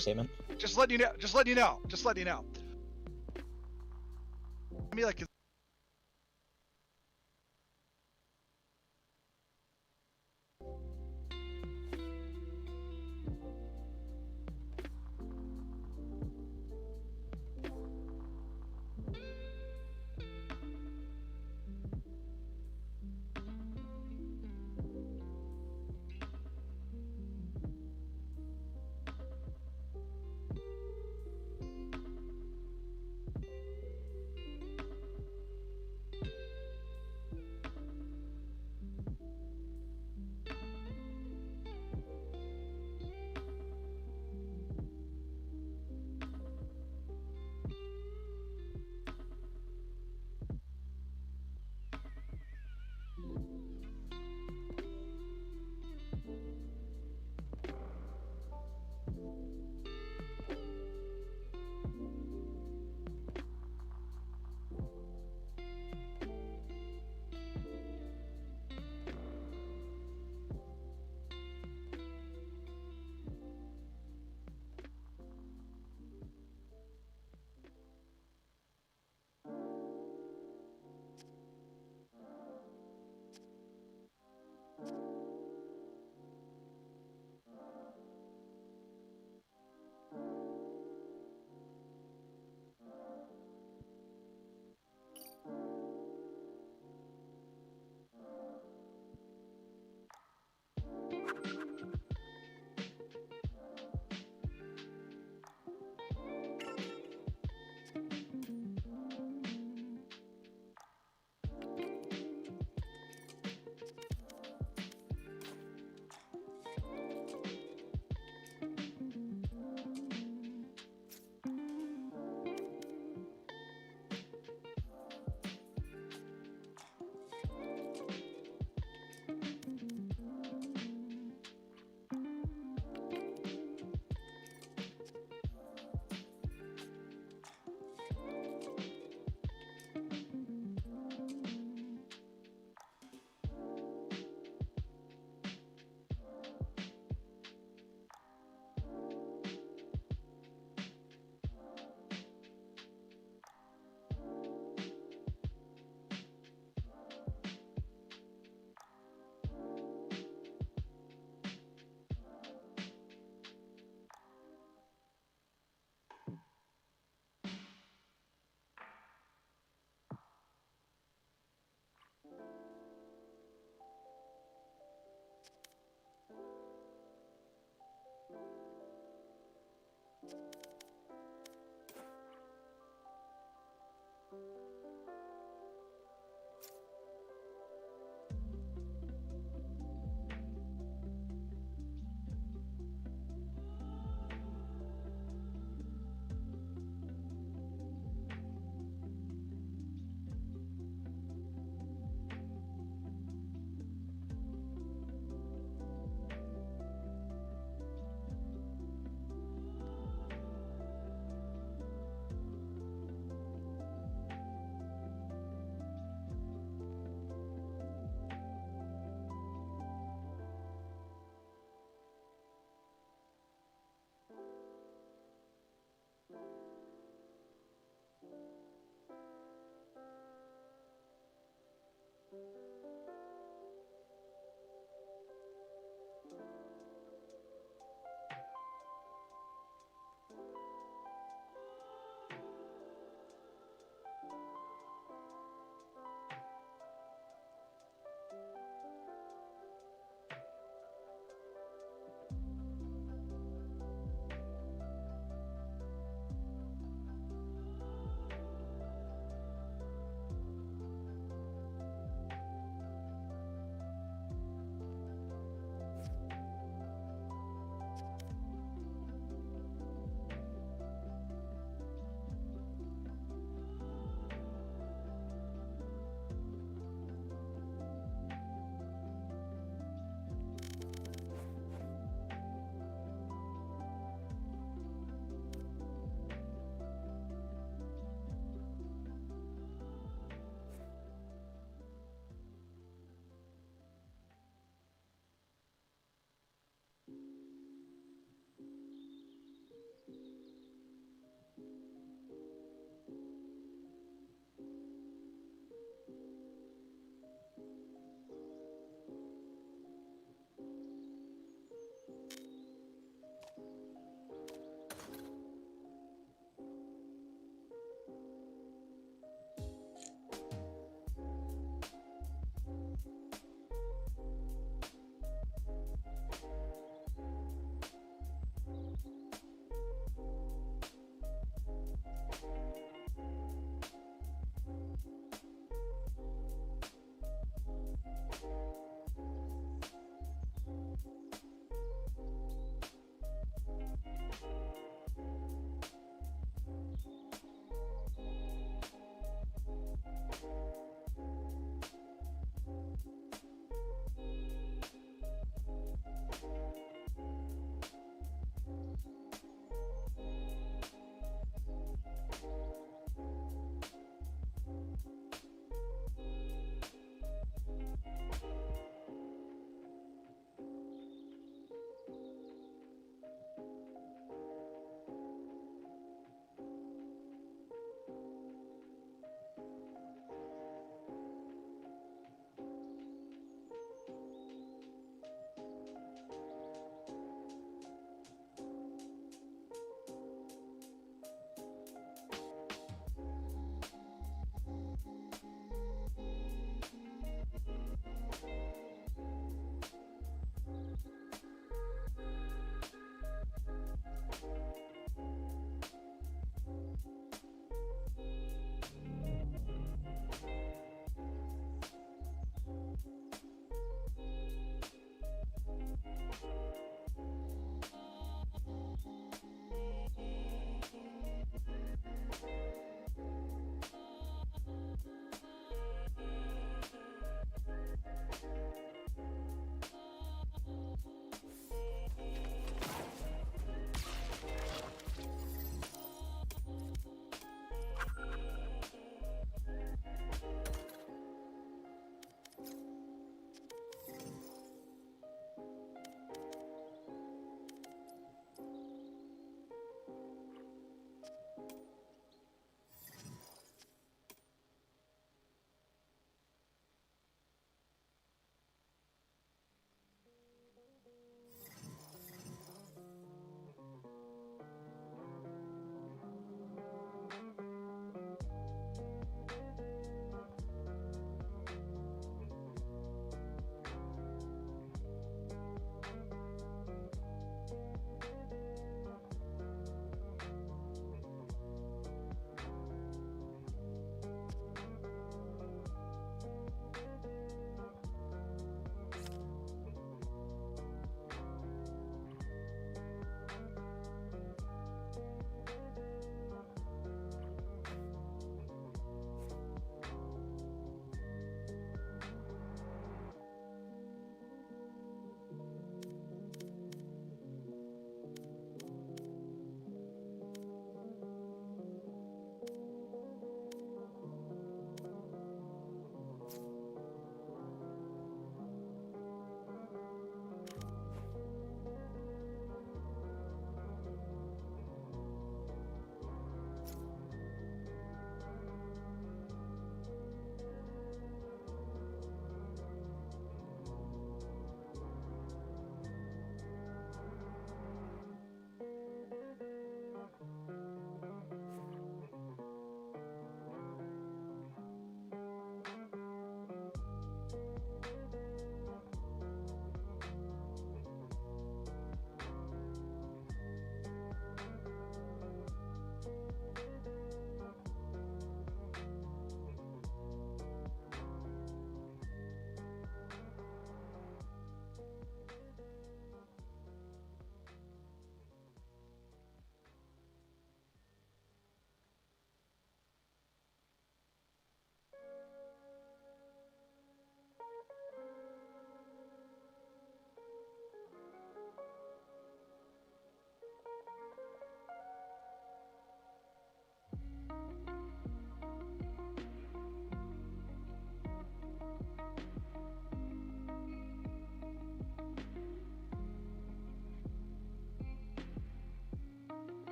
statement? Just letting you know. Just letting you know. Just letting you know. I mean, like.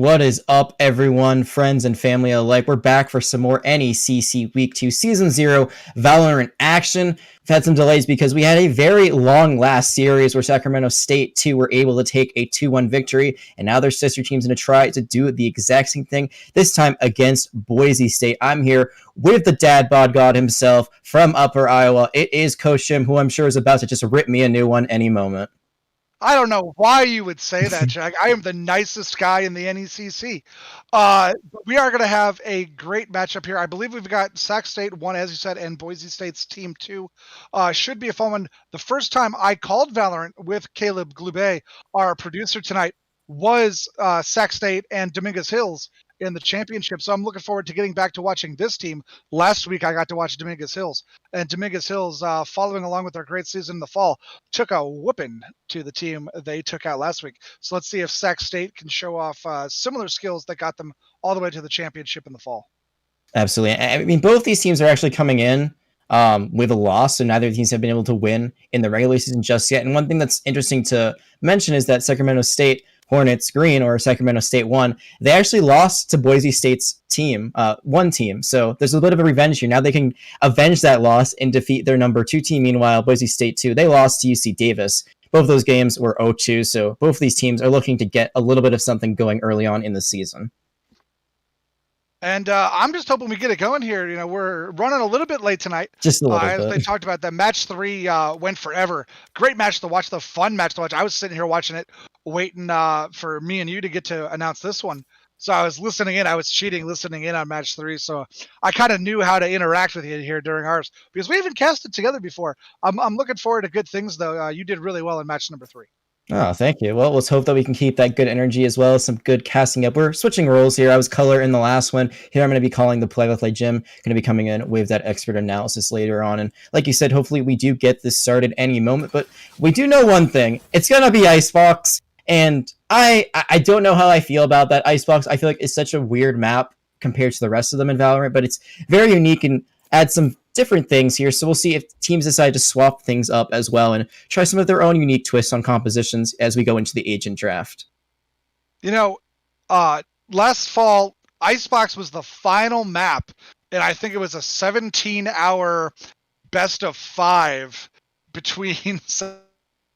What is up, everyone, friends and family alike? We're back for some more NECC Week 2 Season 0 Valorant action. We've had some delays because we had a very long last series where Sacramento State 2 were able to take a 2-1 victory, and now their sister team's going to try to do the exact same thing, this time against Boise State. I'm here with the dad bod god himself from Upper Iowa. It is Coach Jim, who I'm sure is about to just rip me a new one any moment. I don't know why you would say that, Jack. I am the nicest guy in the NECC. We are going to have a great matchup here. I believe we've got Sac State 1, as you said, and Boise State's team 2. Should be a fun one. The first time I called Valorant with Caleb Glube, our producer tonight, was Sac State and Dominguez Hills in the championship. So I'm looking forward to getting back to watching this team. Last week, I got to watch Dominguez Hills. And Dominguez Hills, following along with their great season in the fall, took a whooping to the team they took out last week. So let's see if Sac State can show off similar skills that got them all the way to the championship in the fall. Absolutely. I mean, both these teams are actually coming in with a loss, so neither of the teams have been able to win in the regular season just yet. And one thing that's interesting to mention is that Sacramento State Hornets Green, or Sacramento State 1, they actually lost to Boise State's team, one team. So there's a bit of a revenge here. Now they can avenge that loss and defeat their number 2 team. Meanwhile, Boise State 2, they lost to UC Davis. Both of those games were 0-2, so both of these teams are looking to get a little bit of something going early on in the season. And I'm just hoping we get it going here. You know, we're running a little bit late tonight. Just a little bit. As they talked about, that match 3 went forever. Great match to watch, the fun match to watch. I was sitting here watching it, waiting for me and you to get to announce this one. So I was listening in. I was cheating, listening in on match 3. So I kind of knew how to interact with you here during ours, because we haven't casted together before. I'm looking forward to good things, though. You did really well in match number 3. Oh, thank you. Well, let's hope that we can keep that good energy as well as some good casting up. We're switching roles here. I was color in the last one. Here I'm going to be calling the play-by-play. Jim going to be coming in with that expert analysis later on. And like you said, hopefully we do get this started any moment. But we do know one thing. It's going to be Icebox. And I don't know how I feel about that. Icebox, I feel like it's such a weird map compared to the rest of them in Valorant. But it's very unique and adds some different things here, so we'll see if teams decide to swap things up as well and try some of their own unique twists on compositions as we go into the agent draft. You know, last fall, Icebox was the final map, and I think it was a 17-hour best of 5 between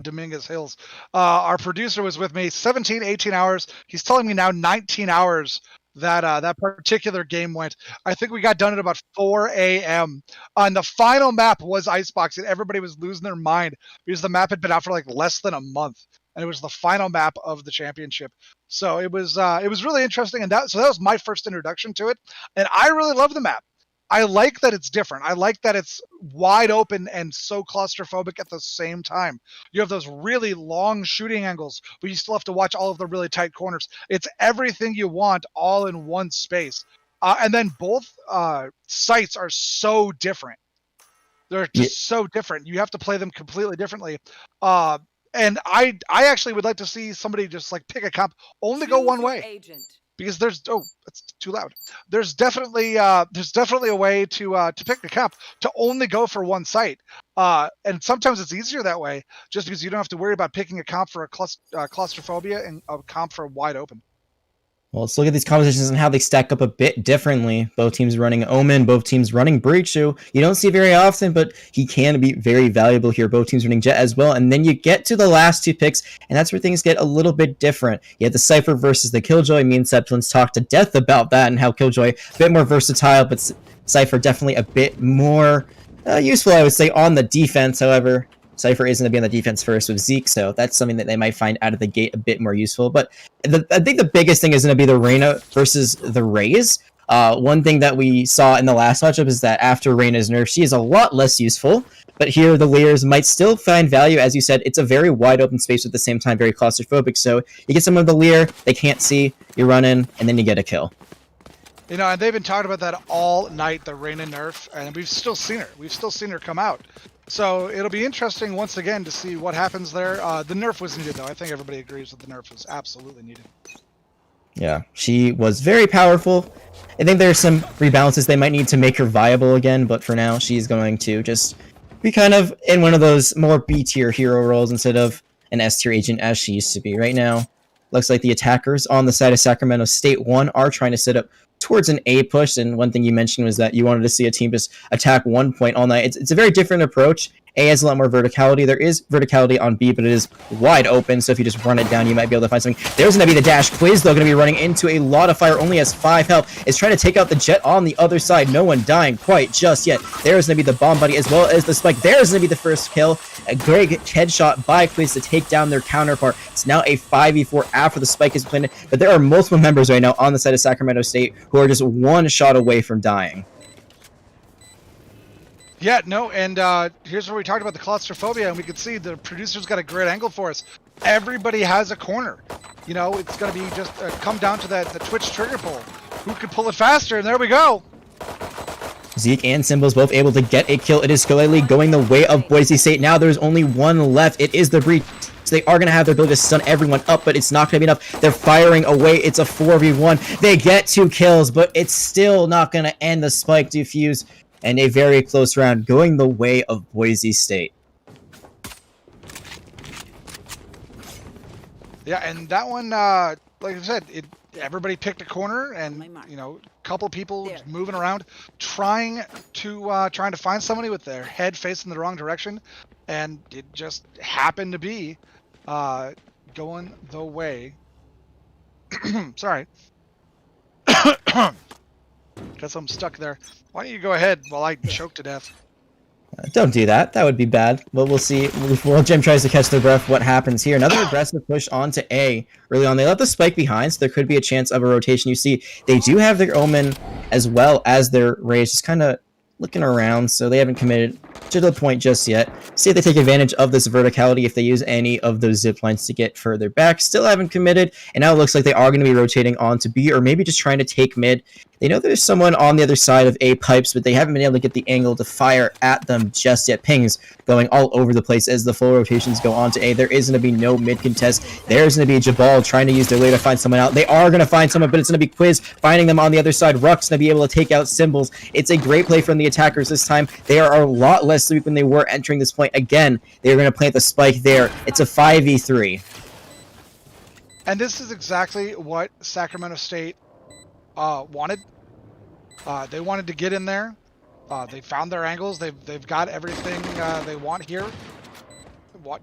Dominguez Hills. Our producer was with me, 17, 18 hours. He's telling me now 19 hours that particular game went. I think we got done at about 4 a.m. And the final map was Icebox, and everybody was losing their mind because the map had been out for like less than a month, and it was the final map of the championship. So it was really interesting, and that was my first introduction to it, and I really love the map. I like that it's different. I like that it's wide open and so claustrophobic at the same time. You have those really long shooting angles, but you still have to watch all of the really tight corners. It's everything you want all in one space. And then both sites are so different. They're just so different. You have to play them completely differently. And I actually would like to see somebody just like pick a comp, only go one way. Because there's it's too loud. There's definitely a way to pick a comp to only go for one site, and sometimes it's easier that way, just because you don't have to worry about picking a comp for a claustrophobia and a comp for wide open. Well, let's look at these compositions and how they stack up a bit differently. Both teams running Omen, both teams running Breach, who you don't see very often, but he can be very valuable here. Both teams running Jet as well. And then you get to the last 2 picks, and that's where things get a little bit different. You have the Cypher versus the Killjoy. Me and Septulins talked to death about that and how Killjoy a bit more versatile, but Cypher definitely a bit more useful, I would say, on the defense. However, Cypher is going to be on the defense first with Zeke, so that's something that they might find out of the gate a bit more useful. But I think the biggest thing is going to be the Reyna versus the Raze. One thing that we saw in the last matchup is that after Reyna's nerf, she is a lot less useful. But here, the Leers might still find value. As you said, it's a very wide open space at the same time, very claustrophobic. So you get some of the Leer, they can't see, you run in, and then you get a kill. You know, and they've been talking about that all night, the Reyna nerf, and we've still seen her. We've still seen her come out. So it'll be interesting once again to see what happens there. The nerf was needed, though. I think everybody agrees that the nerf was absolutely needed. Yeah, she was very powerful. I think there's some rebalances they might need to make her viable again, but for now, she's going to just be kind of in one of those more B-tier hero roles instead of an S-tier agent as she used to be. Right now, Looks like the attackers on the side of Sacramento State 1 are trying to set up towards an A push. And one thing you mentioned was that you wanted to see a team just attack 1 point all night. It's a very different approach. A has a lot more verticality. There is verticality on B, but it is wide open. So if you just run it down, you might be able to find something. There's going to be the dash. Quiz, though, going to be running into a lot of fire. Only has 5 health. Is trying to take out the Jet on the other side. No one dying quite just yet. There's going to be the bomb buddy as well as the spike. There's going to be the first kill. A great headshot by Quiz to take down their counterpart. It's now a 5v4 after the spike is planted. But there are multiple members right now on the side of Sacramento State who are just one shot away from dying. Yeah, no, and here's where we talked about the claustrophobia, and we can see the producer's got a great angle for us. Everybody has a corner. You know, it's going to be just come down to the Twitch trigger pull. Who can pull it faster? And there we go. Zeke and Symbols both able to get a kill. It is slightly going the way of Boise State. Now there's only one left. It is the Breach. So they are going to have their ability to stun everyone up, but it's not going to be enough. They're firing away. It's a 4v1. They get 2 kills, but it's still not going to end the spike defuse. And a very close round going the way of Boise State. Yeah, and that one, like I said, everybody picked a corner, and you know, a couple people moving around, trying to find somebody with their head facing the wrong direction, and it just happened to be going the way. Sorry. Guess I'm stuck there. Why don't you go ahead while I choke to death? Don't do that. That would be bad. But we'll see. While Jim tries to catch their breath, what happens here. Another aggressive push onto A early on. They left the spike behind, so there could be a chance of a rotation. You see, they do have their Omen as well as their Rage, just kind of looking around, so they haven't committed to the point just yet. See if they take advantage of this verticality if they use any of those zip lines to get further back. Still haven't committed, and now it looks like they are going to be rotating on to B, or maybe just trying to take mid. They know there's someone on the other side of A pipes, but they haven't been able to get the angle to fire at them just yet. Pings going all over the place as the full rotations go on to A. There is going to be no mid contest. There's going to be Jabal trying to use their way to find someone out. They are going to find someone, but it's going to be Quiz finding them on the other side. Ruck's going to be able to take out Symbols. It's a great play from the attackers this time. They are a lot less weak than they were entering this point. Again, they're going to plant the spike there. It's a 5v3. And this is exactly what Sacramento State wanted. They wanted to get in there. They found their angles. They've got everything they want here.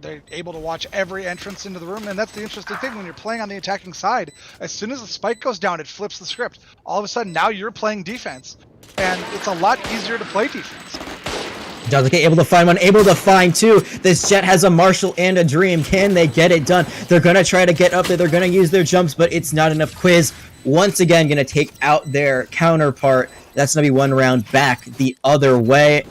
They're able to watch every entrance into the room, and that's the interesting thing when you're playing on the attacking side. As soon as the spike goes down, it flips the script. All of a sudden, now you're playing defense, and it's a lot easier to play defense. Does able to find one, able to find 2. This Jet has a Marshall and a Dream. Can they get it done? They're going to try to get up there. They're going to use their jumps, but it's not enough. Quiz, once again, going to take out their counterpart. That's going to be one round back the other way.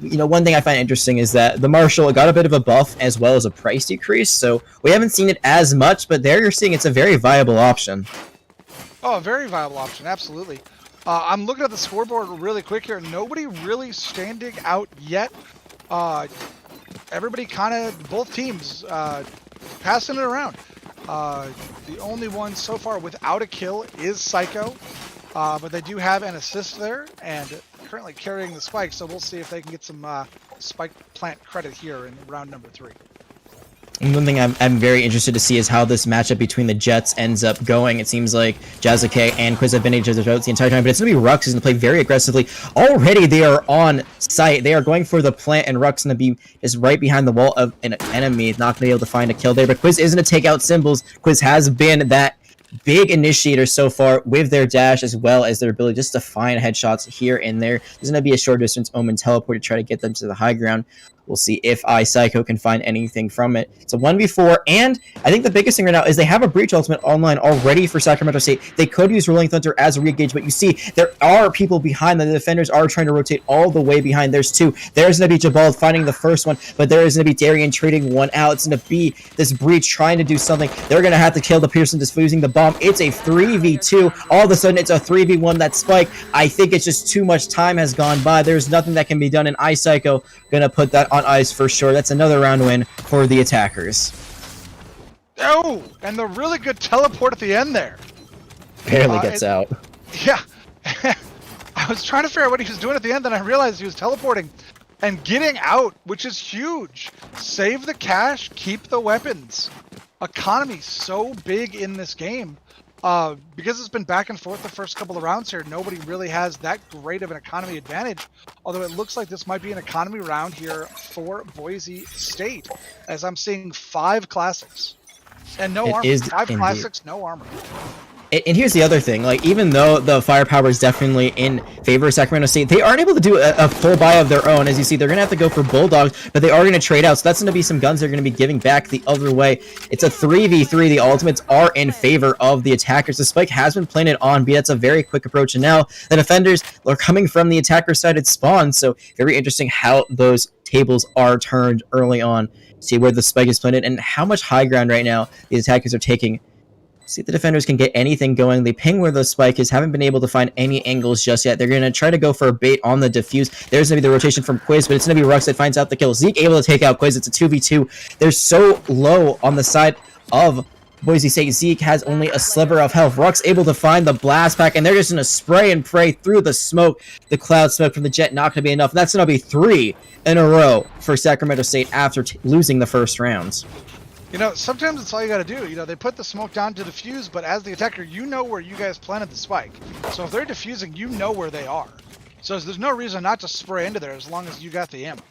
You know, one thing I find interesting is that the Marshall got a bit of a buff as well as a price decrease, so we haven't seen it as much, but there you're seeing it's a very viable option. Oh, a very viable option, absolutely. I'm looking at the scoreboard really quick here. Nobody really standing out yet. Everybody kind of, both teams, passing it around. The only one so far without a kill is Psycho, but they do have an assist there and currently carrying the spike, so we'll see if they can get some spike plant credit here in round number 3. And one thing I'm very interested to see is how this matchup between the Jets ends up going. It seems like Jazuke and Quiz have been each other's votes the entire time, but it's going to be Rux who's going to play very aggressively. Already they are on site. They are going for the plant, and Rux going to be just right behind the wall of an enemy. Not going to be able to find a kill there, but Quiz is going to take out Symbols. Quiz has been that big initiator so far with their dash as well as their ability just to find headshots here and there. There's going to be a short distance Omen teleport to try to get them to the high ground. We'll see if Psycho can find anything from it. It's a 1v4, and I think the biggest thing right now is they have a Breach Ultimate online already for Sacramento State. They could use Rolling Thunder as a re-engage, but you see, there are people behind them. The defenders are trying to rotate all the way behind. There's 2. There's going to be Jabal finding the first one, but there is going to be Darian trading one out. It's going to be this Breach trying to do something. They're going to have to kill the Pearson diffusing the bomb. It's a 3v2. All of a sudden, it's a 3v1. That spike, I think it's just too much time has gone by. There's nothing that can be done, and Psycho going to put that on ice for sure. That's another round win for the attackers. Oh, and the really good teleport at the end there. Barely gets out. Yeah. I was trying to figure out what he was doing at the end, then I realized he was teleporting and getting out, which is huge. Save the cash, keep the weapons. economy so big in this game. Because it's been back and forth the first couple of rounds here, nobody really has that great of an economy advantage. Although it looks like this might be an economy round here for Boise State, as I'm seeing 5 classics and no armor. 5 classics, no armor. And here's the other thing, like, even though the firepower is definitely in favor of Sacramento State, they aren't able to do a full buy of their own. As you see, they're going to have to go for Bulldogs, but they are going to trade out, so that's going to be some guns they're going to be giving back the other way. It's a 3v3. The ultimates are in favor of the attackers. The spike has been planted on B. That's a very quick approach, and now the defenders are coming from the attacker side at spawn, so very interesting how those tables are turned early on. See where the spike is planted and how much high ground right now the attackers are taking. See if the defenders can get anything going. They ping where the spike is. Haven't been able to find any angles just yet. They're going to try to go for a bait on the defuse. There's going to be the rotation from Quiz, but it's going to be Rux that finds out the kill. Zeke able to take out Quiz. It's a 2v2. They're so low on the side of Boise State. Zeke has only a sliver of health. Rux able to find the blast pack, and they're just going to spray and pray through the smoke. The cloud smoke from the jet not going to be enough. That's going to be 3 in a row for Sacramento State after losing the first rounds. You know, sometimes it's all you got to do. You know, they put the smoke down to defuse, but as the attacker, you know where you guys planted the spike. So if they're defusing, you know where they are. So there's no reason not to spray into there as long as you got the ammo.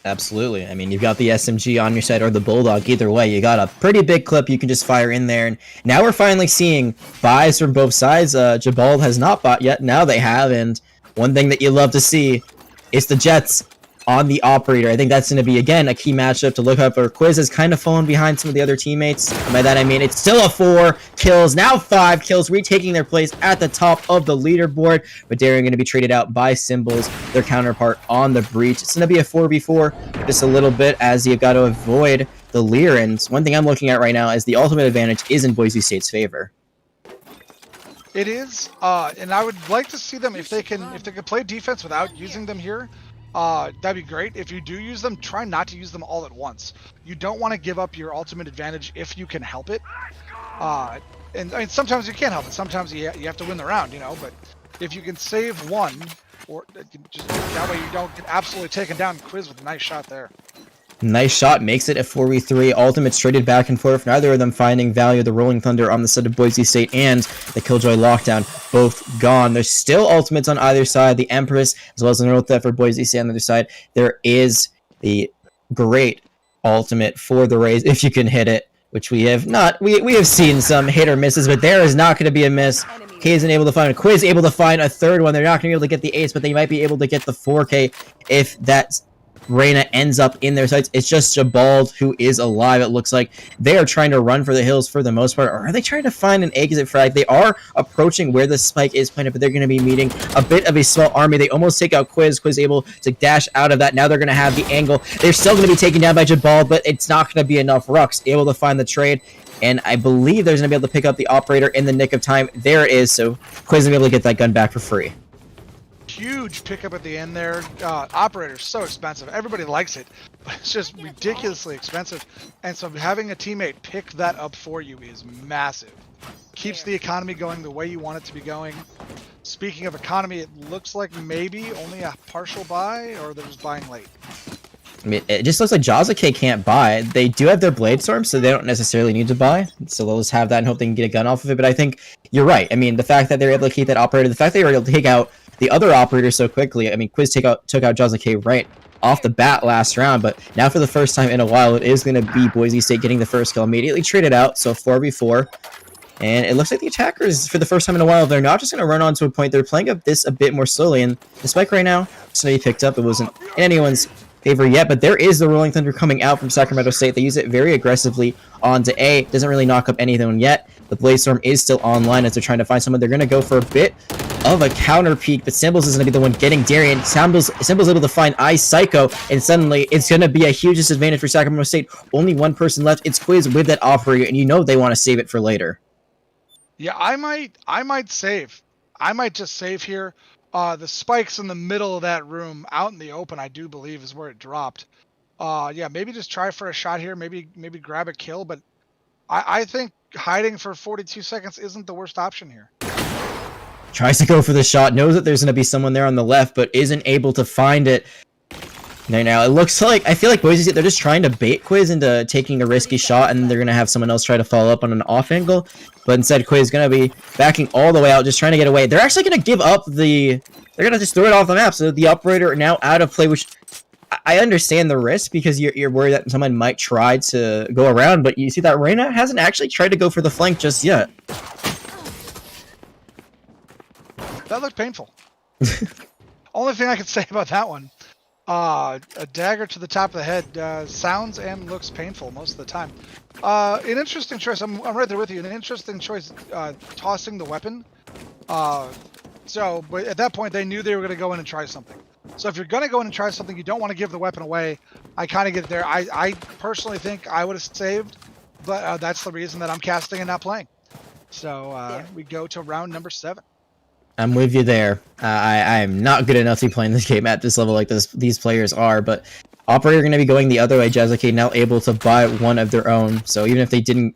Absolutely. I mean, you've got the SMG on your side or the Bulldog. Either way, you got a pretty big clip you can just fire in there. And now we're finally seeing buys from both sides. Jabald has not bought yet. Now they have. And one thing that you love to see is the Jets on the operator. I think that's going to be, again, a key matchup to look up for. Quiz has kind of fallen behind some of the other teammates. And by that I mean it's still a 4 kills, now 5 kills, retaking their place at the top of the leaderboard. But Darren going to be traded out by Symbols, their counterpart on the breach. It's going to be a 4v4 just a little bit, as you've got to avoid the Lear. And one thing I'm looking at right now is the ultimate advantage is in Boise State's favor. It is, and I would like to see them if they can play defense without using them here. That'd be great. If you do use them, try not to use them all at once. You don't want to give up your ultimate advantage if you can help it. And I mean, sometimes you can't help it. Sometimes you have to win the round, you know. But if you can save one, or just that way you don't get absolutely taken down. Quiz with a nice shot there. Nice shot, makes it a 4v3. Ultimates traded back and forth, neither of them finding value. The Rolling Thunder on the side of Boise State and the Killjoy Lockdown both gone. There's still ultimates on either side. The Empress, as well as the North Theft for Boise State on the other side. There is the great ultimate for the Rays, if you can hit it, which we have not. We have seen some hit or misses, but there is not going to be a miss. K isn't able to find a Quiz, able to find a third one. They're not going to be able to get the ace, but they might be able to get the 4K if that's Reyna ends up in their sights. It's just Jabald who is alive. It looks like they are trying to run for the hills for the most part. Or are they trying to find an exit frag? They are approaching where the spike is planted, but they're going to be meeting a bit of a small army. They almost take out Quiz. Quiz able to dash out of that. Now they're going to have the angle. They're still going to be taken down by Jabald, but it's not going to be enough. Rux able to find the trade, and I believe they're going to be able to pick up the operator in the nick of time. There it is. So Quiz will be able to get that gun back for free. Huge pickup at the end there. Operator's so expensive. Everybody likes it, but it's just ridiculously expensive. And so having a teammate pick that up for you is massive. Keeps the economy going the way you want it to be going. Speaking of economy, it looks like maybe only a partial buy, or they're just buying late. I mean, it just looks like Jazake can't buy. They do have their Blade Storm, so they don't necessarily need to buy. So they'll just have that and hope they can get a gun off of it. But I think you're right. I mean, the fact that they're able to keep that operator, the fact they were able to take out the other operator so quickly. I mean, Quiz took out Jazake right off the bat last round, but now for the first time in a while, it is going to be Boise State getting the first kill. Immediately traded out, so 4v4. And it looks like the attackers, for the first time in a while, they're not just going to run onto a point. They're playing up this a bit more slowly. And the spike right now, so he picked up. It wasn't in anyone's favor yet, but there is the Rolling Thunder coming out from Sacramento State. They use it very aggressively onto A. Doesn't really knock up anyone yet. The Blaze Storm is still online as they're trying to find someone. They're going to go for a bit of a counter peek, but Symbols is going to be the one getting Darian. Symbols able to find Ice Psycho, and suddenly it's going to be a huge disadvantage for Sacramento State. Only one person left. It's Quiz with that operator, and you know they want to save it for later. Yeah, I might save. I might just save here. The spike's in the middle of that room, out in the open, I do believe is where it dropped. Yeah, maybe just try for a shot here. Maybe grab a kill, but I think hiding for 42 seconds isn't the worst option here. Tries to go for the shot, knows that there's going to be someone there on the left, but isn't able to find it. Right now, it looks like I feel like Boise State, they're just trying to bait Quiz into taking a risky shot, and then they're gonna have someone else try to follow up on an off angle. But instead, Quiz is gonna be backing all the way out, just trying to get away. They're actually gonna give up the. They're gonna just throw it off the map. So the operator now out of play, which I understand the risk because you're worried that someone might try to go around. But you see that Reyna hasn't actually tried to go for the flank just yet. That looked painful. Only thing I can say about that one. A dagger to the top of the head sounds and looks painful most of the time. An interesting choice. I'm right there with you. An interesting choice, tossing the weapon. But at that point, they knew they were going to go in and try something. So if you're going to go in and try something, you don't want to give the weapon away. I kind of get it there. I personally think I would have saved, but that's the reason that I'm casting and not playing. So we go to round number 7. I'm with you there. I am not good enough to be playing this game at this level like these players are, but Operator going to be going the other way. Jazzuke now able to buy one of their own, so even if they didn't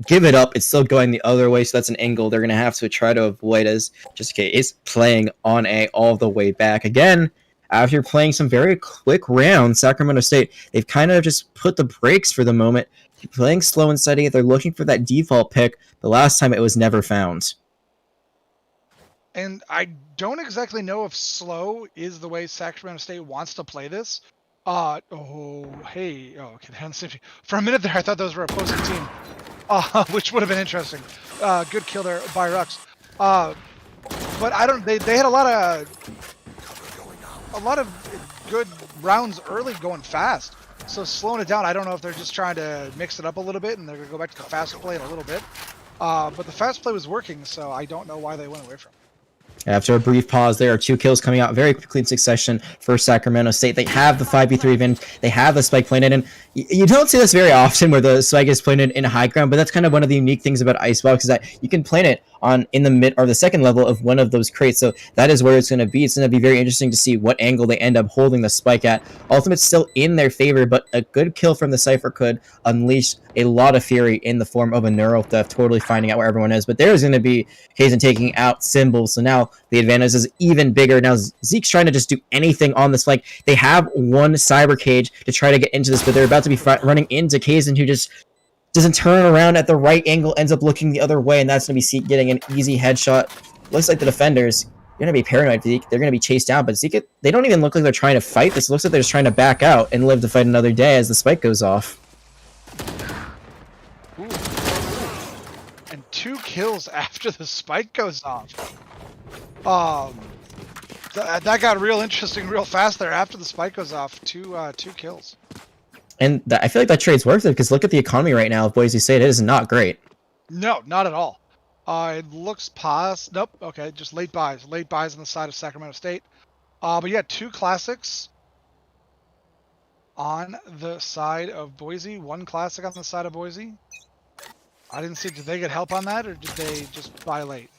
give it up, it's still going the other way, so that's an angle they're going to have to try to avoid as Jazzuke is playing on A all the way back. Again, after playing some very quick rounds, Sacramento State, they've kind of just put the brakes for the moment, playing slow and steady. They're looking for that default pick. The last time it was never found. And I don't exactly know if slow is the way Sacramento State wants to play this. Okay. For a minute there, I thought those were opposing team, which would have been interesting. Good kill there by Rux. But I don't. They had a lot of good rounds early, going fast. So slowing it down, I don't know if they're just trying to mix it up a little bit, and they're gonna go back to the fast play in a little bit. But the fast play was working, so I don't know why they went away from it. After a brief pause, there are 2 kills coming out very quickly in succession for Sacramento State. They have the 5v3 event. They have the spike planted in. You don't see this very often where the spike is planted in high ground, but that's kind of one of the unique things about Icebox is that you can plant it in the mid or the second level of one of those crates. So that is where it's going to be. It's going to be very interesting to see what angle they end up holding the spike at. Ultimate's still in their favor, but a good kill from the Cypher could unleash a lot of fury in the form of a neural theft, totally finding out where everyone is. But there's going to be Kazan taking out Symbols, so now the advantage is even bigger. Now Zeke's trying to just do anything on this flank. They have one cyber cage to try to get into this, but they're about to be running into Kazan, who just doesn't turn around at the right angle, ends up looking the other way, and that's going to be Zeke getting an easy headshot. Looks like the defenders are going to be paranoid for Zeke. They're going to be chased down, but Zeke, they don't even look like they're trying to fight this. It looks like they're just trying to back out and live to fight another day as the spike goes off. Ooh. And 2 kills after the spike goes off. That got real interesting real fast there. After the spike goes off, 2 kills. And I feel like that trade's worth it because look at the economy right now of Boise State. It is not great. No, not at all. It looks nope. Okay, just late buys. Late buys on the side of Sacramento State. But yeah, 2 classics on the side of Boise. 1 classic on the side of Boise. I didn't see. Did they get help on that, or did they just buy late?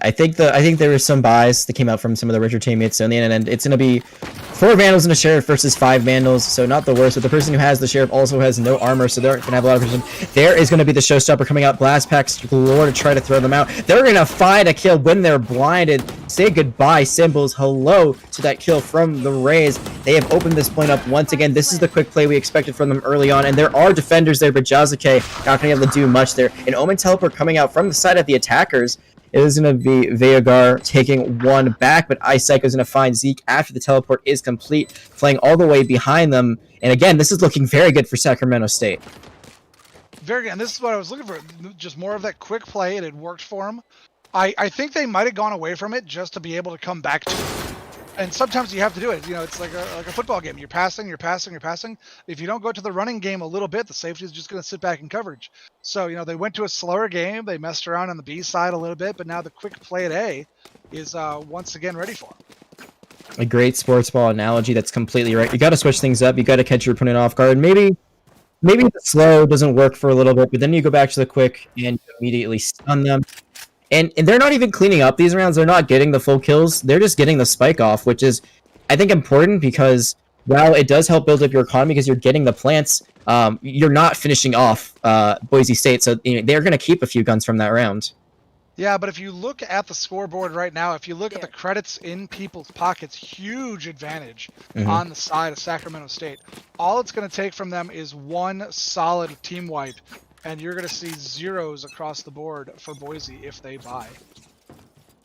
I think there were some buys that came out from some of the richer teammates. So in the end, it's going to be 4 Vandals and a Sheriff versus 5 Vandals. So not the worst, but the person who has the Sheriff also has no armor, so they're going to have a lot of protection. There is going to be the showstopper coming out. Blast packs galore to try to throw them out. They're going to find a kill when they're blinded. Say goodbye, Symbols. Hello to that kill from the Rays. They have opened this point up once again. This is the quick play we expected from them early on, and there are defenders there, but Jazzuke not going to be able to do much there. An Omen teleport coming out from the side of the attackers. It is going to be Veogar taking 1 back, but Ice Psycho is going to find Zeke after the teleport is complete, playing all the way behind them. And again, this is looking very good for Sacramento State. Very good, and this is what I was looking for. Just more of that quick play, and it worked for them. I think they might have gone away from it just to be able to come back to it. And sometimes you have to do it. You know, it's like a football game. You're passing. If you don't go to the running game a little bit, the safety is just going to sit back in coverage. So, you know, they went to a slower game. They messed around on the B side a little bit, but now the quick play at A is once again ready for them. A great sports ball analogy. That's completely right. You got to switch things up. You got to catch your opponent off guard. Maybe the slow doesn't work for a little bit, but then you go back to the quick and immediately stun them. And they're not even cleaning up these rounds. They're not getting the full kills. They're just getting the spike off, which is, I think, important because while it does help build up your economy because you're getting the plants, you're not finishing off Boise State. So you know, they're going to keep a few guns from that round. Yeah, but if you look at the scoreboard right now, if you look at the credits in people's pockets, huge advantage on the side of Sacramento State. All it's going to take from them is one solid team wipe, and you're going to see zeros across the board for Boise if they buy.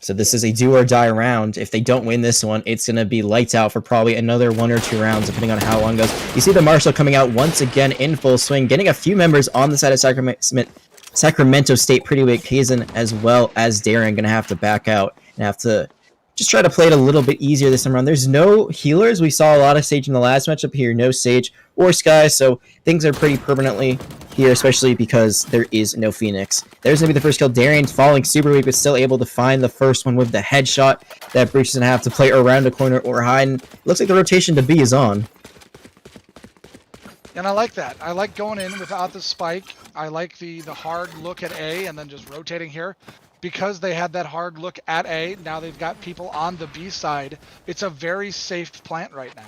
So this is a do or die round. If they don't win this one, it's going to be lights out for probably another 1 or 2 rounds, depending on how long it goes. You see the Marshal coming out once again in full swing, getting a few members on the side of Sacramento State pretty weak. Hazen as well as Darren going to have to back out and have to just try to play it a little bit easier this time around. There's no healers. We saw a lot of Sage in the last matchup here. No Sage or Sky, so things are pretty permanently here, especially because there is no Phoenix. There's going to be the first kill. Darian falling super weak, but still able to find the first one with the headshot. That Breach is going to have to play around a corner or hide. And looks like the rotation to B is on. And I like that. I like going in without the spike. I like the hard look at A and then just rotating here. Because they had that hard look at A, now they've got people on the B side. It's a very safe plant right now.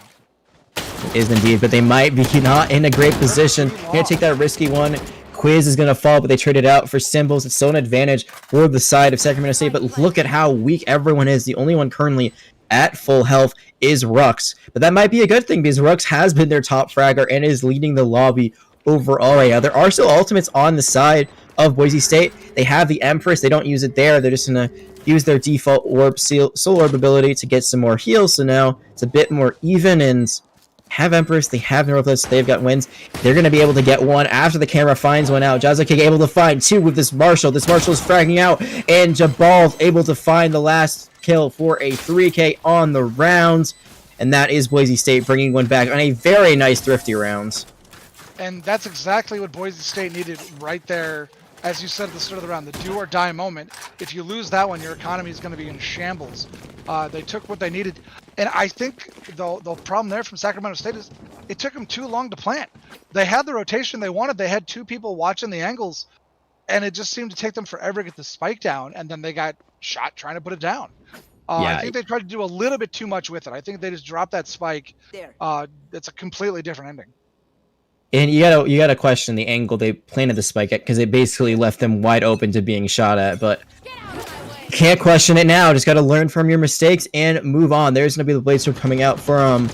Is indeed, but they might be not in a great position. Gonna take that risky one. Quiz is gonna fall, but they traded out for Symbols. It's still an advantage for the side of Sacramento State, but look at how weak everyone is. The only one currently at full health is Rux, but that might be a good thing because Rux has been their top fragger and is leading the lobby overall right now. There are still ultimates on the side of Boise State. They have the Empress. They don't use it there. They're just gonna use their default orb, soul orb ability to get some more heals. So now it's a bit more even, and have Empress, they have Northless, they've got wins. They're going to be able to get one after the camera finds one out. Jazza King able to find 2 with this Marshal. This Marshal is fragging out, and Jabal able to find the last kill for a 3K on the round. And that is Boise State bringing one back on a very nice thrifty round. And that's exactly what Boise State needed right there. As you said at the start of the round, the do or die moment. If you lose that one, your economy is going to be in shambles. They took what they needed. And I think the problem there from Sacramento State is it took them too long to plant. They had the rotation they wanted. They had 2 people watching the angles, and it just seemed to take them forever to get the spike down, and then they got shot trying to put it down. I think they tried to do a little bit too much with it. I think they just dropped that spike. It's a completely different ending. And you gotta question the angle they planted the spike at, because it basically left them wide open to being shot at, but can't question it now. Just gotta learn from your mistakes and move on. There's gonna be the Blade Storm coming out from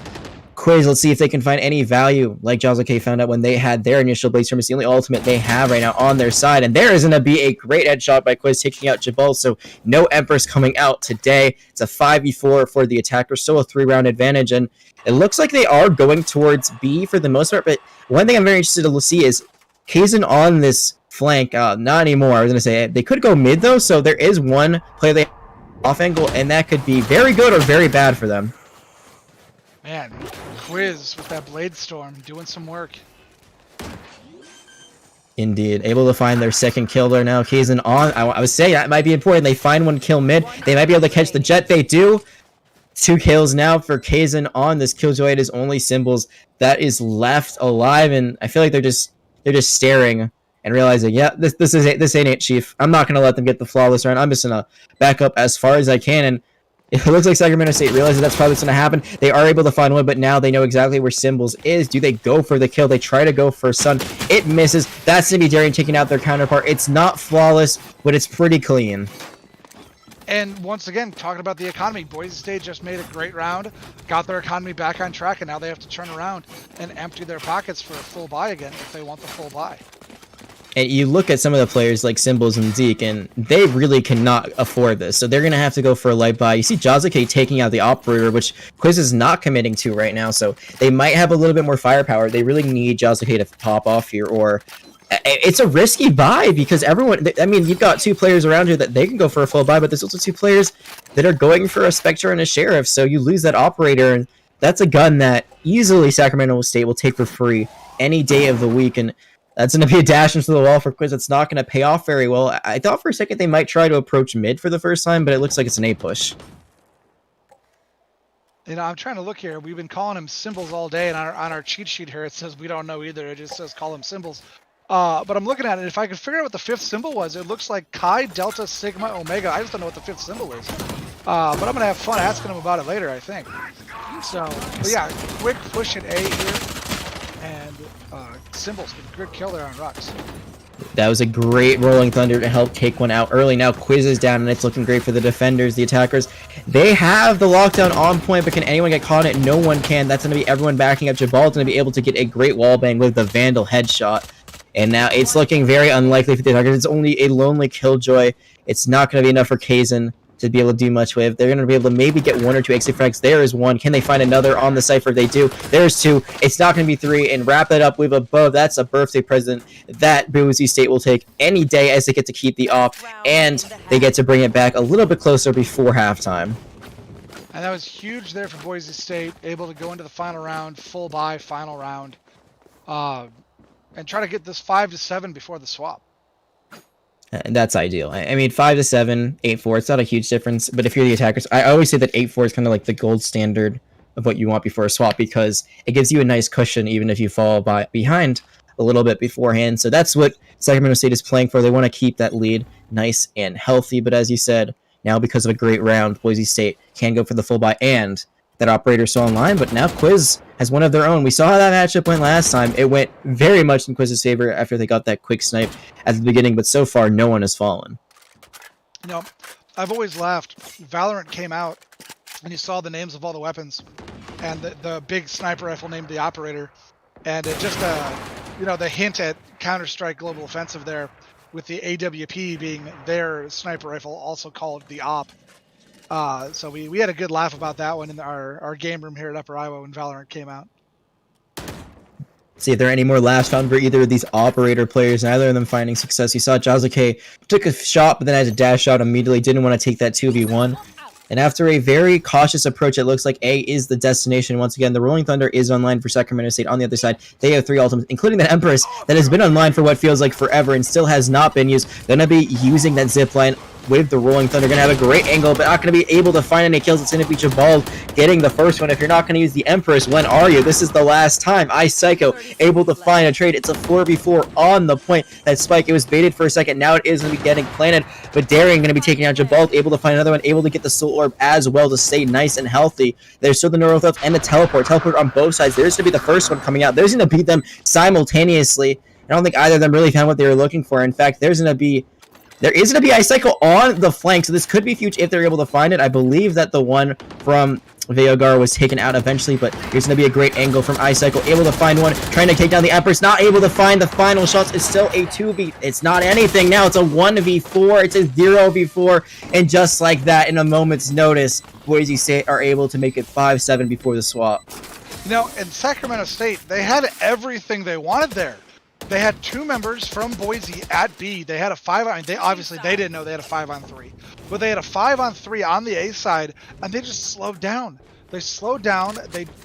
Quiz. Let's see if they can find any value, like Jaws OK found out when they had their initial Blade Storm. It's the only ultimate they have right now on their side, and there is gonna be a great headshot by Quiz taking out Jabal, so no Empress coming out today. It's a 5v4 for the attacker, still a 3-round advantage, and it looks like they are going towards B for the most part, but one thing I'm very interested to see is Kazan on this flank. Not anymore. I was going to say they could go mid, though, so there is one play they off angle, and that could be very good or very bad for them. Man, Quiz with that Blade Storm doing some work. Indeed. Able to find their second kill there now. Kazan on. I was saying that might be important. They find one kill mid. They might be able to catch the jet. They do. 2 kills now for Kazan on this Killjoy. It is only Symbols that is left alive, and I feel like they're just staring and realizing, yeah, this ain't it, Chief. I'm not gonna let them get the flawless round. I'm just gonna back up as far as I can, and it looks like Sacramento State realizes that's probably what's gonna happen. They are able to find one, but now they know exactly where Symbols is. Do they go for the kill? They try to go for Sun. It misses. That's gonna be Darian taking out their counterpart. It's not flawless, but it's pretty clean. And once again, talking about the economy, Boise State just made a great round, got their economy back on track, and now they have to turn around and empty their pockets for a full buy again if they want the full buy. And you look at some of the players like Symbols and Zeke, and they really cannot afford this, so they're going to have to go for a light buy. You see Jazuke taking out the Operator, which Quiz is not committing to right now, so they might have a little bit more firepower. They really need Jazuke to pop off here, or it's a risky buy because everyone, I mean, you've got 2 players around here that they can go for a full buy, but there's also 2 players that are going for a Spectre and a Sheriff, so you lose that Operator, and that's a gun that easily Sacramento State will take for free any day of the week, and that's going to be a dash into the wall for Quiz. It's not going to pay off very well. I thought for a second they might try to approach mid for the first time, but it looks like it's an A push. You know, I'm trying to look here. We've been calling him Symbols all day, and on our cheat sheet here, it says we don't know either. It just says call him Symbols. But I'm looking at it. If I could figure out what the 5th symbol was, it looks like Chi, Delta, Sigma, Omega. I just don't know what the 5th symbol is. But I'm going to have fun asking him about it later, I think. So, but yeah, quick push at A here. And Symbols with a good kill there on Rux. That was a great Rolling Thunder to help take one out early. Now Quiz is down, and it's looking great for the defenders, the attackers. They have the lockdown on point, but can anyone get caught in it? No one can. That's going to be everyone backing up. Jabal's going to be able to get a great wall bang with the Vandal headshot. And now it's looking very unlikely for the attackers. It's only a lonely Killjoy. It's not going to be enough for Kazan to be able to do much with. They're going to be able to maybe get 1 or 2 exit frags. There is 1. Can they find another on the Cypher? They do. There's 2. It's not going to be 3. And wrap it up with above. That's a birthday present that Boise State will take any day, as they get to keep the off. And they get to bring it back a little bit closer before halftime. And that was huge there for Boise State, able to go into the final round, full buy, final round, and try to get this 5-7 before the swap. And that's ideal. I mean, 5-7, 8-4, it's not a huge difference. But if you're the attackers, I always say that 8-4 is kind of like the gold standard of what you want before a swap, because it gives you a nice cushion even if you fall behind a little bit beforehand. So that's what Sacramento State is playing for. They want to keep that lead nice and healthy. But as you said, now because of a great round, Boise State can go for the full buy, and that operator's still online, but now Quiz has one of their own. We saw how that matchup went last time. It went very much in Quiz's favor after they got that quick snipe at the beginning, but so far no one has fallen. You know, I've always laughed. Valorant came out, and you saw the names of all the weapons, and the big sniper rifle named the operator, and it just you know, the hint at Counter-Strike Global Offensive there, with the AWP being their sniper rifle, also called the op. So we had a good laugh about that one in our game room here at Upper Iowa when Valorant came out. See if there are any more laughs found for either of these operator players, neither of them finding success. You saw Jazuke took a shot, but then had to dash out immediately, didn't want to take that 2v1. And after a very cautious approach, it looks like A is the destination. Once again, the Rolling Thunder is online for Sacramento State. On the other side, they have 3 ultimates, including the Empress that has been online for what feels like forever and still has not been used. They're going to be using that zipline with the Rolling Thunder. Going to have a great angle, but not going to be able to find any kills. It's going to be Jabal getting the first one. If you're not going to use the Empress, when are you? This is the last time. Psycho able to find a trade. It's a 4v4 on the point. That spike, it was baited for a second. Now it is going to be getting planted, but Daring going to be taking out Jabal, able to find another one, able to get the Soul Orb as well to stay nice and healthy. There's still the Neural Threats and the Teleport on both sides. There's going to be the first one coming out. There's going to beat them simultaneously. I don't think either of them really found what they were looking for. In fact, there is going to be Psycho on the flank, so this could be huge if they're able to find it. I believe that the one from Veogar was taken out eventually, but here's going to be a great angle from Psycho, able to find one, trying to take down the Empress, not able to find the final shots. It's still a 2v. It's not anything now. It's a 1v4. It's a 0v4, and just like that, in a moment's notice, Boise State are able to make it 5-7 before the swap. You know, in Sacramento State, they had everything they wanted there. They had 2 members from Boise at B. They had a 5-on. They didn't know they had a 5-on-3, but they had a 5-on-3 on the A side, and they just slowed down. They slowed down.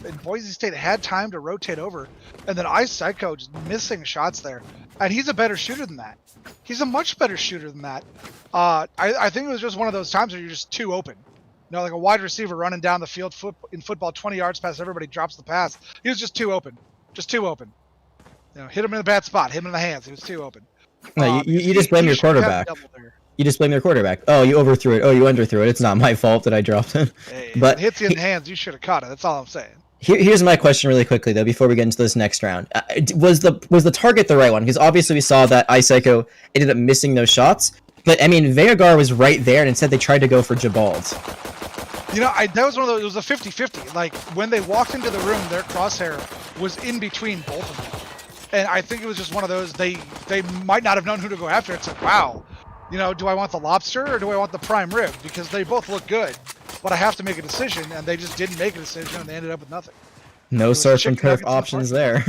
And Boise State had time to rotate over, and then Psycho just missing shots there. And he's a better shooter than that. He's a much better shooter than that. I think it was just one of those times where you're just too open. You know, like a wide receiver running down the field in football, 20 yards past everybody, drops the pass. He was just too open. Just too open. You know, hit him in a bad spot. Hit him in the hands. He was too open. No, you just blame your quarterback. You just blame your quarterback. Oh, you overthrew it. Oh, you underthrew it. It's not my fault that I dropped it. Hey, but if it hits you in the hands, you should have caught it. That's all I'm saying. Here's my question really quickly, though, before we get into this next round. Was the target the right one? Because obviously we saw that Psycho ended up missing those shots. But, I mean, Veogar was right there, and instead they tried to go for Jabald. You know, that was one of those. It was a 50-50. Like, when they walked into the room, their crosshair was in between both of them. And I think it was just one of those, they might not have known who to go after. It's like, wow, you know, do I want the lobster or do I want the prime rib? Because they both look good, but I have to make a decision, and they just didn't make a decision, and they ended up with nothing. No surf and turf options there.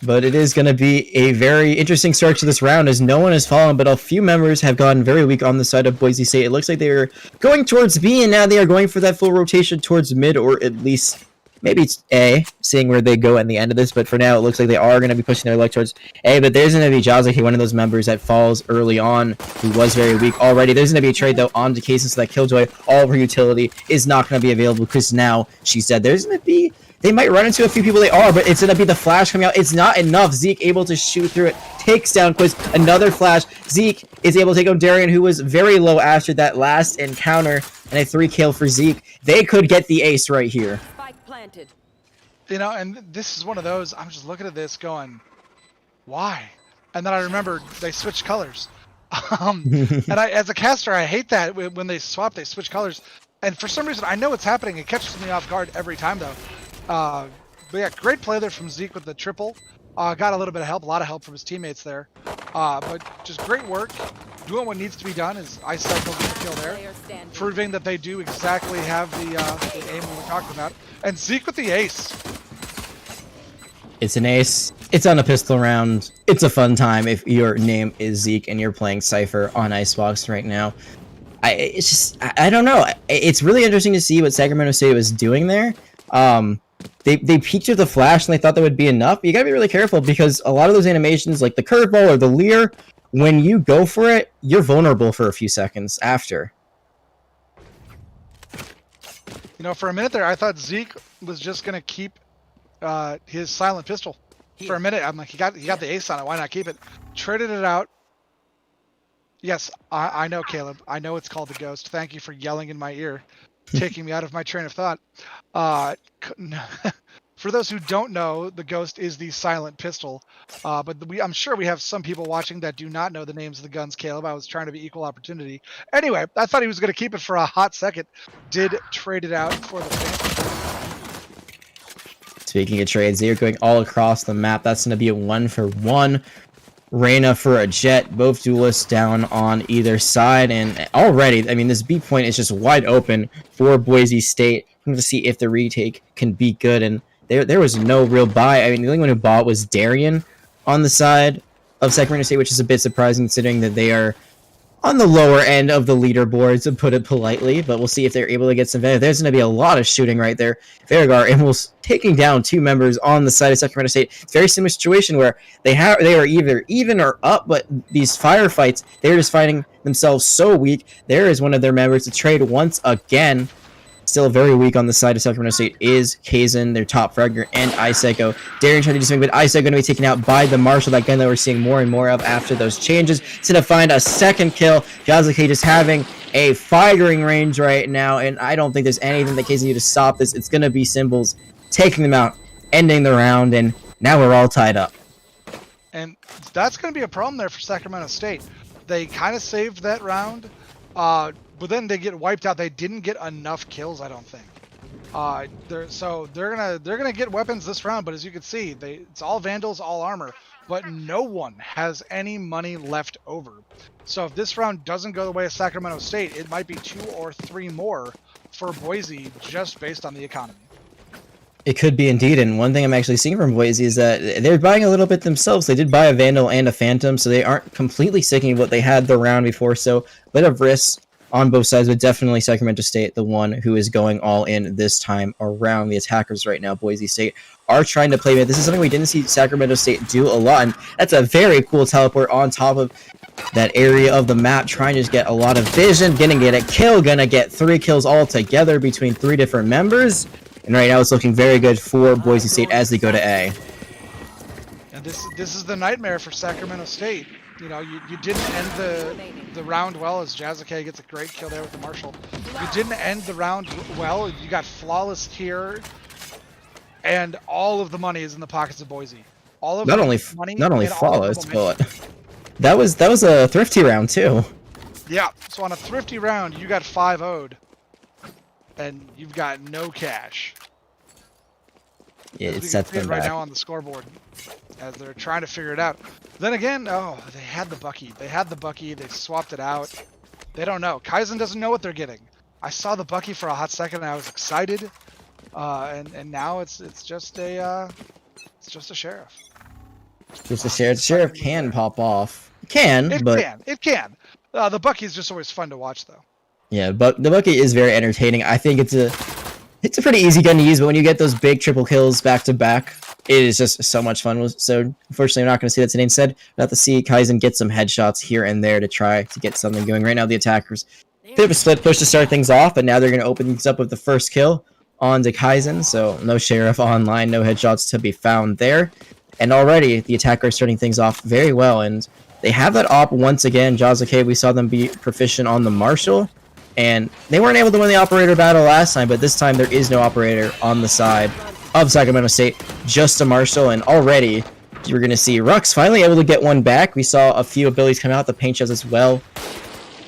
But it is going to be a very interesting start to this round, as no one has fallen, but a few members have gotten very weak on the side of Boise State. It looks like they were going towards B, and now they are going for that full rotation towards mid, or at least maybe it's A, seeing where they go at the end of this, but for now it looks like they are going to be pushing their luck towards A, but there's going to be Jazuki, one of those members that falls early on, who was very weak already. There's going to be a trade, though, on to Kason, so that Killjoy, all of her utility, is not going to be available, because now she's dead. There's going to be, they might run into a few people, they are, but it's going to be the flash coming out. It's not enough. Zeke able to shoot through it, takes down Quiz, another flash. Zeke is able to take out Darian, who was very low after that last encounter, and a 3-kill for Zeke. They could get the ace right here. Planted. You know, and this is one of those, I'm just looking at this going, why? and then I remembered they switched colors. And as a caster, I hate that when they swap, they switch colors. And for some reason, I know it's happening. It catches me off guard every time, though. But yeah, great play there from Zeke with the triple. Got a little bit of help, a lot of help from his teammates there. But just great work. Doing what needs to be done is Ice Cycle getting the kill there. Proving that they do exactly have the aim we were talking about. And Zeke with the ace. It's an ace. It's on a pistol round. It's a fun time if your name is Zeke and you're playing Cypher on Icebox right now. I don't know. It's really interesting to see what Sacramento State was doing there. They peeked with the flash and they thought that would be enough. But you gotta be really careful because a lot of those animations, like the curveball or the leer, when you go for it, you're vulnerable for a few seconds after. You know, for a minute there, I thought Zeke was just gonna keep his silent pistol. For a minute, I'm like, he got the ace on it. Why not keep it? Traded it out. Yes, I know, Caleb. I know it's called the Ghost. Thank you for yelling in my ear, taking me out of my train of thought. For those who don't know, the Ghost is the silent pistol. But I'm sure we have some people watching that do not know the names of the guns, Caleb. I was trying to be equal opportunity. Anyway, I thought he was going to keep it for a hot second. Did trade it out for the Phantom. Speaking of trades, they're going all across the map. That's going to be a 1-for-1. Reyna for a Jet. Both duelists down on either side. And already, I mean, this B point is just wide open for Boise State. I'm going to see if the retake can be good. And there was no real buy. I mean, the only one who bought was Darian on the side of Sacramento State, which is a bit surprising considering that they are on the lower end of the leaderboard, to put it politely, but we'll see if they're able to get some value. There's going to be a lot of shooting right there. Vergar almost taking down two members on the side of Sacramento State. It's a very similar situation where they are either even or up, but these firefights, they're just finding themselves so weak. There is one of their members to trade once again. Still very weak on the side of Sacramento State is Kazin, their top fragger, and Iseko. Darian trying to do something, but Iseko going to be taken out by the Marshall, that gun that we're seeing more and more of after those changes. It's going to find a second kill. Jazuke just having a firing range right now, and I don't think there's anything that Kazin can do to stop this. It's going to be Symbols taking them out, ending the round, and now we're all tied up. And that's going to be a problem there for Sacramento State. They kind of saved that round. But then they get wiped out. They didn't get enough kills, I don't think. They're gonna get weapons this round. But as you can see, it's all Vandals, all armor. But no one has any money left over. So if this round doesn't go the way of Sacramento State, it might be 2 or 3 more for Boise, just based on the economy. It could be indeed, and one thing I'm actually seeing from Boise is that they're buying a little bit themselves. They did buy a Vandal and a Phantom, so they aren't completely sticking with what they had the round before. So a bit of risk on both sides, but definitely Sacramento State, the one who is going all in this time around. The attackers right now, Boise State, are trying to play mid. This is something we didn't see Sacramento State do a lot, and that's a very cool teleport on top of that area of the map, trying to just get a lot of vision, gonna get a kill, gonna get 3 kills all together between 3 different members, and right now it's looking very good for Boise State as they go to A. And this is the nightmare for Sacramento State. You know, you didn't end the round well, as Jazuke gets a great kill there with the Marshall. You didn't end the round well. You got flawless here, and all of the money is in the pockets of Boise. All of not only flawless, but that was a thrifty round too. Yeah. So on a thrifty round, you got 5-0'd, and you've got no cash. Yeah, it sets them right back now on the scoreboard as they're trying to figure it out. Then again, oh, they had the Bucky. They swapped it out. They don't know. Kaizen doesn't know what they're getting. I saw the Bucky for a hot second and I was excited. And now it's just a sheriff. Just a sheriff. Sheriff can pop off. It can. It can. The Bucky is just always fun to watch, though. Yeah, but the Bucky is very entertaining. I think it's a pretty easy gun to use, but when you get those big triple kills back to back, it is just so much fun. So unfortunately, we're not going to see that today. Instead, we'll have to see Kaizen get some headshots here and there to try to get something going. Right now, the attackers, bit of a split push to start things off, but now they're going to open things up with the first kill on to Kaizen. So no sheriff online, no headshots to be found there. And already, the attackers starting things off very well. And they have that op once again. Jazuke, we saw them be proficient on the Marshall. And they weren't able to win the operator battle last time, but this time there is no operator on the side of Sacramento State, just a Marshall, and already You're going to see Rux finally able to get one back. We saw a few abilities come out, the paint shells as well.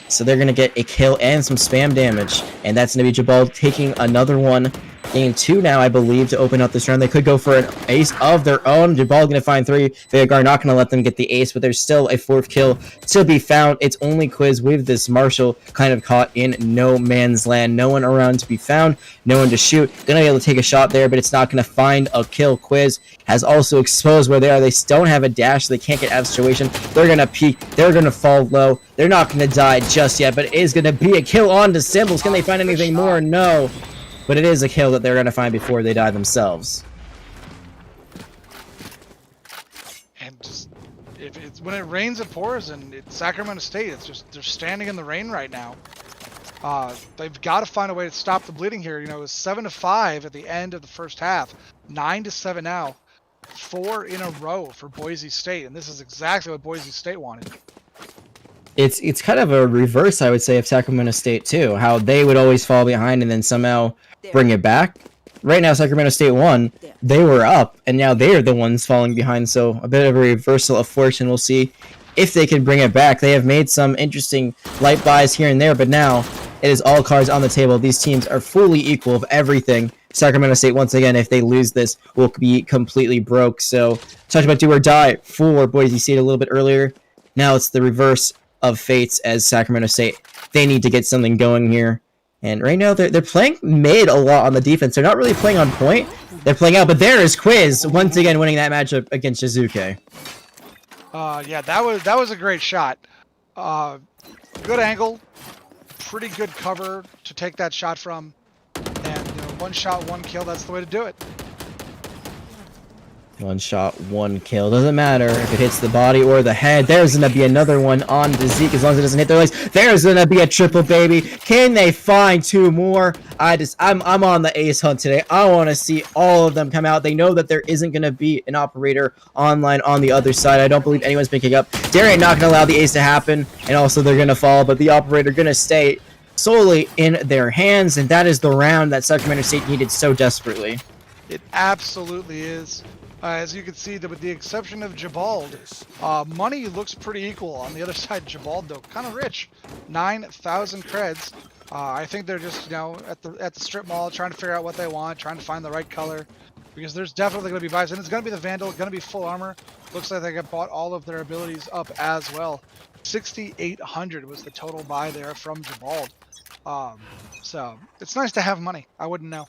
So they're going to get a kill and some spam damage. And that's going to be Jabal taking another one. Game 2 now, I believe, to open up this round. They could go for an ace of their own. Jabal going to find 3. Vegar not going to let them get the ace, but there's still a 4th kill to be found. It's only Quiz with this Marshall kind of caught in no man's land. No one around to be found, no one to shoot. Going to be able to take a shot there, but it's not going to find a kill. Quiz has also exposed where they are. They don't have a dash, so they can't get out of the situation. They're going to peek. They're going to fall low. They're not going to die just yet, but it is going to be a kill on to Symbols. Can they find anything more? No. But it is a kill that they're going to find before they die themselves. And just if it's when it rains, it pours, and it's Sacramento State. It's just they're standing in the rain right now. They've got to find a way to stop the bleeding here. You know, it was 7-5 at the end of the first half, 9-7 now, 4 in a row for Boise State, and this is exactly what Boise State wanted. It's kind of a reverse, I would say, of Sacramento State too. How they would always fall behind and then somehow bring it back. Right now, Sacramento State won. They were up, and now they're the ones falling behind. So a bit of a reversal of fortune. We'll see if they can bring it back. They have made some interesting light buys here and there, but now it is all cards on the table. These teams are fully equal of everything. Sacramento State, once again, if they lose this, will be completely broke. So talked about do or die for Boise State a little bit earlier. Now it's the reverse of fates as Sacramento State. They need to get something going here. And right now, they're playing mid a lot on the defense. They're not really playing on point. They're playing out, but there is Quiz once again winning that matchup against Shizuke. Yeah, that was a great shot. Good angle, pretty good cover to take that shot from, and one shot, one kill. That's the way to do it. One shot, one kill. Doesn't matter if it hits the body or the head. There's going to be another one on to Zeke as long as it doesn't hit their legs. There's going to be a triple, baby. Can they find 2 more? I'm on the ace hunt today. I want to see all of them come out. They know that there isn't going to be an operator online on the other side. I don't believe anyone's picking up. Darian not going to allow the ace to happen, and also they're going to fall, but the operator going to stay solely in their hands, and that is the round that Sacramento State needed so desperately. It absolutely is. As you can see, with the exception of Jabald, money looks pretty equal. On the other side, Jabald, though, kind of rich. 9,000 creds. I think they're just, at the strip mall trying to figure out what they want, trying to find the right color. Because there's definitely going to be buys. And it's going to be the Vandal, going to be full armor. Looks like they got bought all of their abilities up as well. 6,800 was the total buy there from Jabald. So, it's nice to have money. I wouldn't know.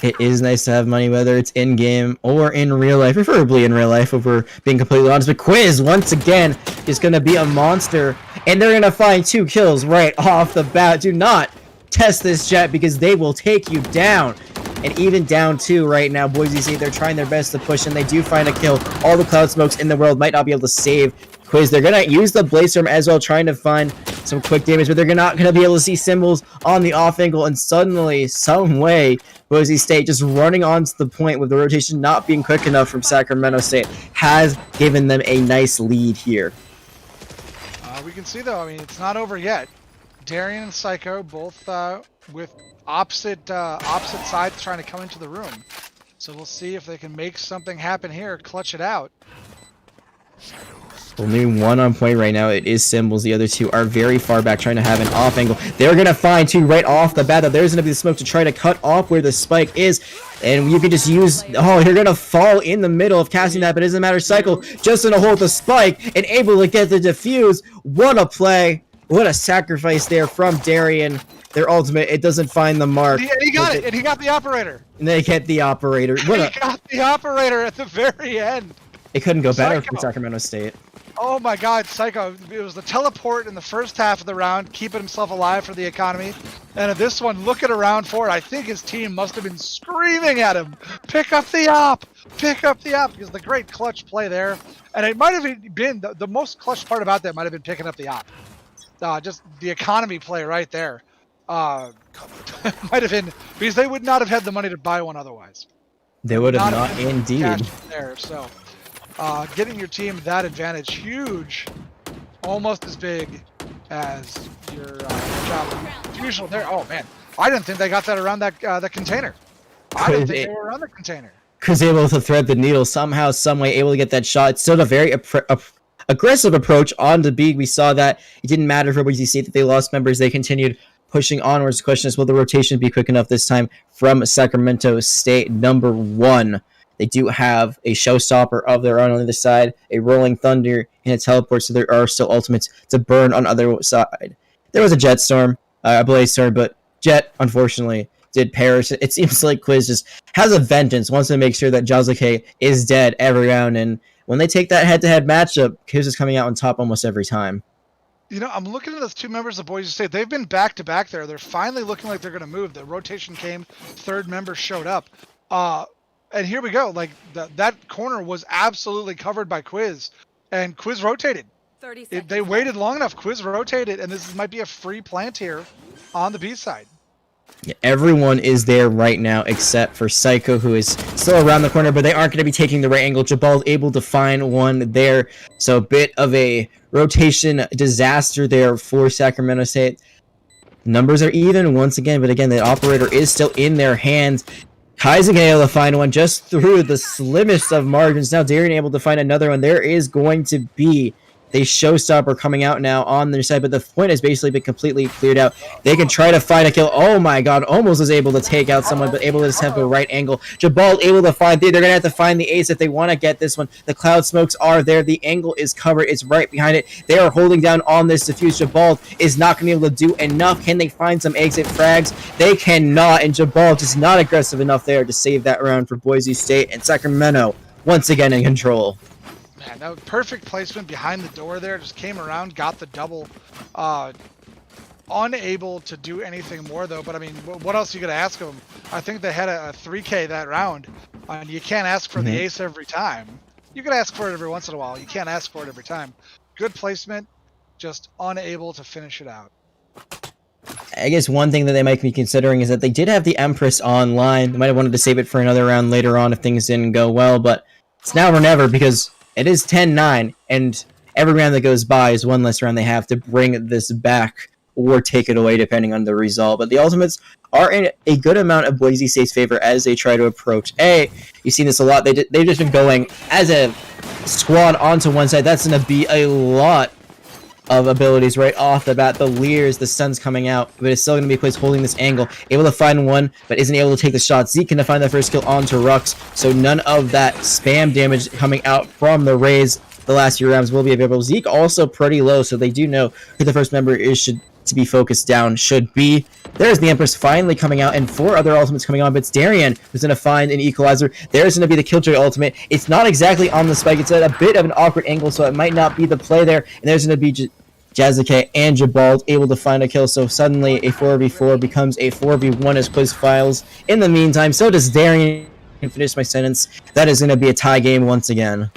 It is nice to have money, whether it's in-game or in real life, preferably in real life, if we're being completely honest. But Quiz, once again, is going to be a monster, and they're going to find 2 kills right off the bat. Do not test this jet, because they will take you down. And even down 2 right now, Boise State, they're trying their best to push, and they do find a kill. All the cloud smokes in the world might not be able to save Quiz. They're going to use the Blaze Storm as well, trying to find some quick damage, but they're not going to be able to see Symbols on the off angle, and suddenly, some way, Boise State just running onto the point with the rotation not being quick enough from Sacramento State has given them a nice lead here. We can see, though, I mean, it's not over yet. Darian and Psycho both with opposite sides trying to come into the room. So we'll see if they can make something happen here, clutch it out. Only one on point right now. It is Symbols. The other 2 are very far back, trying to have an off angle. They're going to find 2 right off the bat. There's going to be the smoke to try to cut off where the spike is. And you can just use... Oh, you're going to fall in the middle of casting that, but it doesn't matter. Cycle just going to hold the spike and able to get the defuse. What a play. What a sacrifice there from Darian. Their ultimate, it doesn't find the mark. He got it, and he got the operator. And they get the operator. He got the operator at the very end. It couldn't go better for Sacramento State. Oh my god, Psycho. It was the teleport in the first half of the round, keeping himself alive for the economy. And in this one, looking around for it, I think his team must have been screaming at him, pick up the op! Pick up the op! Because the great clutch play there. And it might have been, the most clutch part about that might have been picking up the op. Just the economy play right there. Might have been, because they would not have had the money to buy one otherwise. They would have not indeed. There, so... getting your team that advantage, huge, almost as big as your job. Usual there. Oh man, I didn't think they got that around that container. I didn't think they were around the container. was able to thread the needle somehow, some way, able to get that shot. It's still a very aggressive approach on the B. We saw that it didn't matter for Boise State that they lost members. They continued pushing onwards. The question is, will the rotation be quick enough this time from Sacramento State? Number 1, they do have a showstopper of their own on the other side, a Rolling Thunder, and a teleport, so there are still ultimates to burn on the other side. There was a Jet Storm, a Blaze Storm, but Jet, unfortunately, did perish. It seems like Quiz just has a vengeance, wants to make sure that Jazuke is dead every round, and when they take that head-to-head matchup, Quiz is coming out on top almost every time. You know, I'm looking at those 2 members of Boise State. They've been back-to-back there. They're finally looking like they're going to move. The rotation came, 3rd member showed up. And here we go. Like, that corner was absolutely covered by Quiz, and Quiz rotated. They waited long enough. Quiz rotated, and this might be a free plant here on the B side. Yeah, everyone is there right now except for Psycho, who is still around the corner, but they aren't going to be taking the right angle. Jabal's able to find one there, so a bit of a rotation disaster there for Sacramento State. Numbers are even once again, but again, the operator is still in their hands. Kai's able to find one just through the slimmest of margins. Now Darien able to find another one. There is going to be a showstopper coming out now on their side, but the point has basically been completely cleared out. They can try to find a kill. Oh my god, almost was able to take out someone, but able to just have the right angle. Jabal able to find, they're going to have to find the ace if they want to get this one. The cloud smokes are there. The angle is covered. It's right behind it. They are holding down on this defuse. Jabal is not going to be able to do enough. Can they find some exit frags? They cannot, and Jabal just not aggressive enough there to save that round for Boise State, and Sacramento once again in control. Man, that was perfect placement behind the door there. Just came around, got the double. Unable to do anything more, though. But, I mean, what else are you going to ask of them? I think they had a 3K that round. And you can't ask for the ace every time. You can ask for it every once in a while. You can't ask for it every time. Good placement, just unable to finish it out. I guess one thing that they might be considering is that they did have the Empress online. They might have wanted to save it for another round later on if things didn't go well. But it's now or never, because it is 10-9, and every round that goes by is one less round they have to bring this back or take it away, depending on the result. But the Ultimates are in a good amount of Boise State's favor as they try to approach A. You've seen this a lot. They've just been going as a squad onto one side. That's going to be a lot of abilities right off the bat. The Leers, the sun's coming out, but it's still going to be Quiz holding this angle, able to find one, but isn't able to take the shot. Zeke can find the first kill onto Rux, so none of that spam damage coming out from the Rays the last few rounds will be available. Zeke also pretty low, so they do know who the first member is to be focused down should be. There's the Empress finally coming out, and 4 other ultimates coming on, but it's Darien who's going to find an equalizer. There's going to be the Killjoy ultimate. It's not exactly on the spike. It's at a bit of an awkward angle, so it might not be the play there, and there's going to be Jazuke and Jabal able to find a kill, so suddenly a 4v4 becomes a 4v1 as Quiz files. In the meantime, so does Darien. Finish my sentence. That is going to be a tie game once again.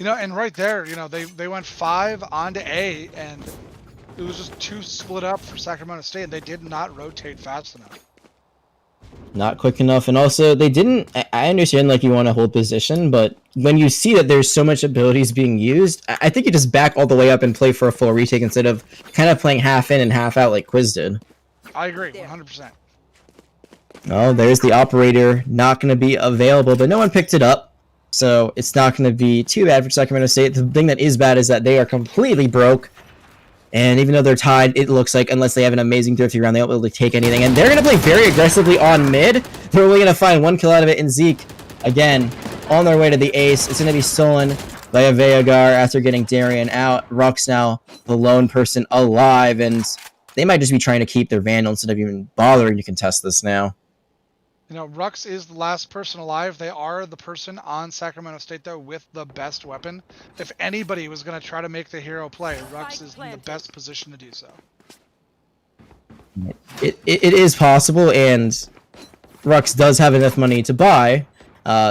You know, and right there, you know, they went 5 onto A, and it was just 2 split up for Sacramento State, and they did not rotate fast enough. Not quick enough, and also they didn't. I understand, like, you want to hold position, but when you see that there's so much abilities being used, I think you just back all the way up and play for a full retake instead of kind of playing half in and half out like Quiz did. I agree, 100%. Oh, there's the operator, not going to be available, but no one picked it up, so it's not going to be too bad for Sacramento State. The thing that is bad is that they are completely broke. And even though they're tied, it looks like, unless they have an amazing thrifty round, they won't be able to take anything. And they're going to play very aggressively on mid. They're only going to find 1 kill out of it. And Zeke, again, on their way to the ace. It's going to be stolen by a Veagar after getting Darien out. Rux now the lone person alive. And they might just be trying to keep their Vandal instead of even bothering to contest this now. You know, Rux is the last person alive. They are the person on Sacramento State, though, with the best weapon. If anybody was going to try to make the hero play, Rux is in the best position to do so. It is possible, and Rux does have enough money to buy.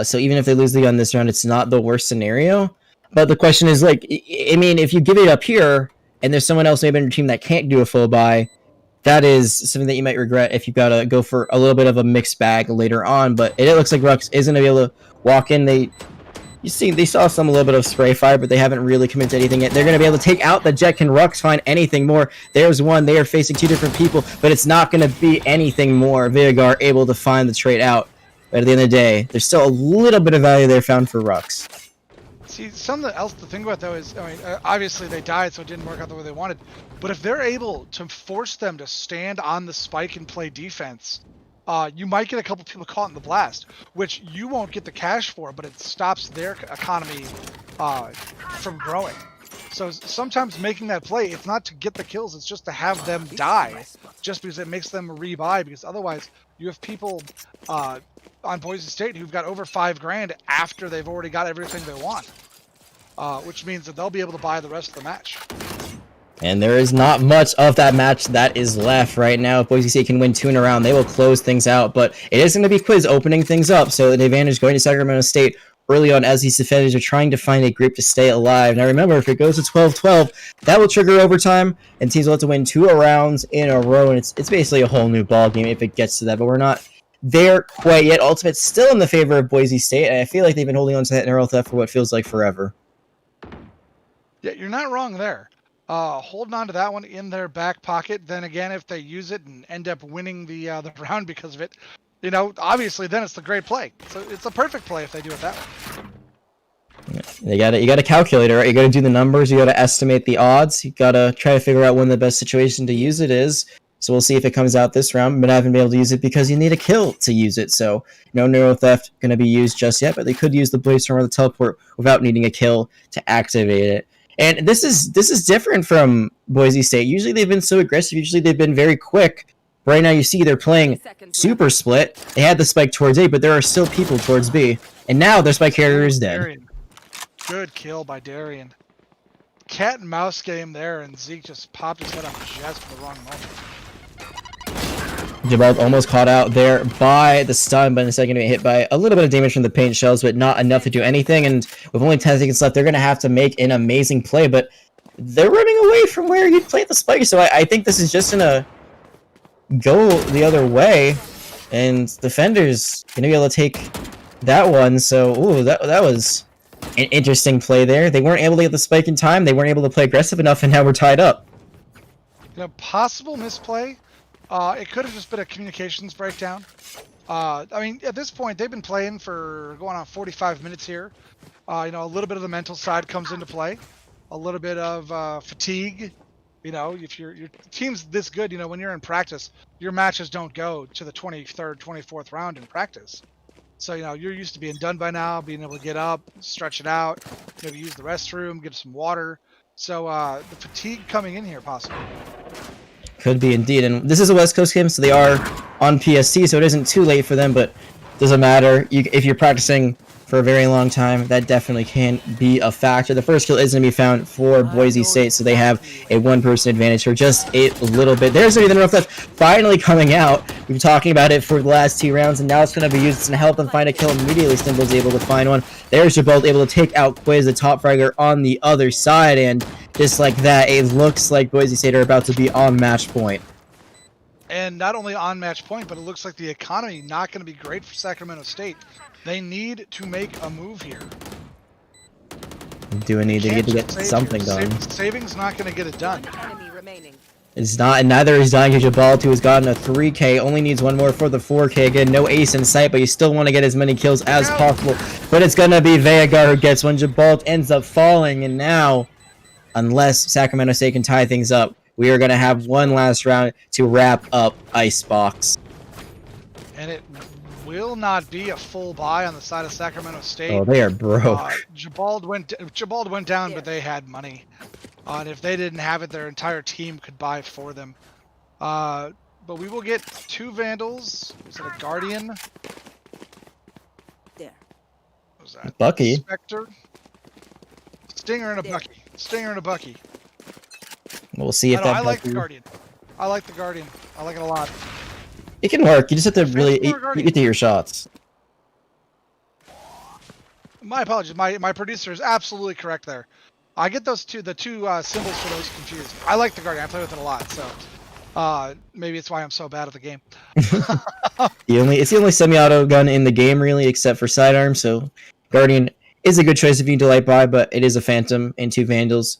So even if they lose the gun this round, it's not the worst scenario. But the question is, like, I mean, if you give it up here, and there's someone else maybe on your team that can't do a full buy, that is something that you might regret if you got to go for a little bit of a mixed bag later on. But it looks like Rux isn't going to be able to walk in. They saw a little bit of spray fire, but they haven't really committed to anything yet. They're going to be able to take out the Jet. Can Rux find anything more? There's one. They are facing 2 different people, but it's not going to be anything more. Viagar able to find the trade out. But at the end of the day, there's still a little bit of value there found for Rux. See, something else to think about though is, I mean, obviously they died, so it didn't work out the way they wanted. But if they're able to force them to stand on the spike and play defense, you might get a couple people caught in the blast, which you won't get the cash for, but it stops their economy from growing. So sometimes making that play, it's not to get the kills, it's just to have them die, just because it makes them rebuy, because otherwise you have people on Boise State who've got over $5,000 after they've already got everything they want, which means that they'll be able to buy the rest of the match. And there is not much of that match that is left right now. If Boise State can win 2 in a round, they will close things out. But it is going to be Quiz opening things up. So the advantage going to Sacramento State early on as these defenders are trying to find a group to stay alive. Now remember, if it goes to 12-12, that will trigger overtime. And teams will have to win 2 rounds in a row. And it's basically a whole new ballgame if it gets to that. But we're not there quite yet. Ultimate's still in the favor of Boise State. And I feel like they've been holding on to that narrow theft for what feels like forever. Yeah, you're not wrong there. Holding on to that one in their back pocket. Then again, if they use it and end up winning the round because of it, you know, obviously then it's the great play. So it's a perfect play if they do it that way. You gotta calculate it, right? You gotta do the numbers. You gotta estimate the odds. You gotta try to figure out when the best situation to use it is. So we'll see if it comes out this round, but I haven't been able to use it because you need a kill to use it. So no Neuro Theft going to be used just yet, but they could use the Blaze Storm or the Teleport without needing a kill to activate it. And this is different from Boise State. Usually they've been so aggressive. Usually they've been very quick. Right now you see they're playing super split. They had the spike towards A, but there are still people towards B. And now their spike carrier is dead. Darian. Good kill by Darian. Cat and mouse game there, and Zeke just popped his head on just for the wrong moment. Jabal almost caught out there by the stun, but in a second to be hit by a little bit of damage from the paint shells, but not enough to do anything. And with only 10 seconds left, they're going to have to make an amazing play, but they're running away from where you'd play the spike. So I think this is just going to go the other way, and defenders going to be able to take that one. So, ooh, that was an interesting play there. They weren't able to get the spike in time. They weren't able to play aggressive enough, and now we're tied up. You know, possible misplay. It could have just been a communications breakdown. I mean, at this point, they've been playing for going on 45 minutes here. You know, a little bit of the mental side comes into play. A little bit of fatigue. You know, if your team's this good, you know, when you're in practice, your matches don't go to the 23rd, 24th round in practice. So, you know, you're used to being done by now, being able to get up, stretch it out, maybe use the restroom, get some water. So, the fatigue coming in here, possibly. Could be indeed, and this is a West Coast game, so they are on PST, so it isn't too late for them, but doesn't matter. If you're practicing for a very long time, that definitely can be a factor. The first kill is going to be found for Boise State, so they have a one-person advantage for just a little bit. There's the Neuro Theft finally coming out. We've been talking about it for the last 2 rounds, and now it's going to be used to help them find a kill immediately. Stimble's able to find one. There's Jabal able to take out Quiz, the top fragger, on the other side, and just like that, it looks like Boise State are about to be on match point. And not only on match point, but it looks like the economy not going to be great for Sacramento State. They need to make a move here. Do a need to get something done. Saving's not going to get it done. It's not, and neither is Dying Jabal, who has gotten a 3K. Only needs one more for the 4K. Again, no ace in sight, but you still want to get as many kills as possible. But it's going to be Vegar who gets one. Jabal ends up falling, and now, unless Sacramento State can tie things up, we are going to have one last round to wrap up Icebox. And it will not be a full buy on the side of Sacramento State. Oh, they are broke. Jabal went down, but they had money. And if they didn't have it, their entire team could buy for them. But we will get 2 Vandals. Was it a Guardian? There. What was that? Bucky. Spectre? Stinger and a Bucky. Stinger and a Bucky. We'll see if I like the Guardian. I like the Guardian. I like it a lot. It can work. You just have to really get to your shots. My apologies. My producer is absolutely correct there. I get the two symbols for those confused. I like the Guardian. I play with it a lot, so maybe it's why I'm so bad at the game. It's the only semi-auto gun in the game, really, except for sidearm. So Guardian is a good choice if you need to light buy, but it is a Phantom and 2 Vandals,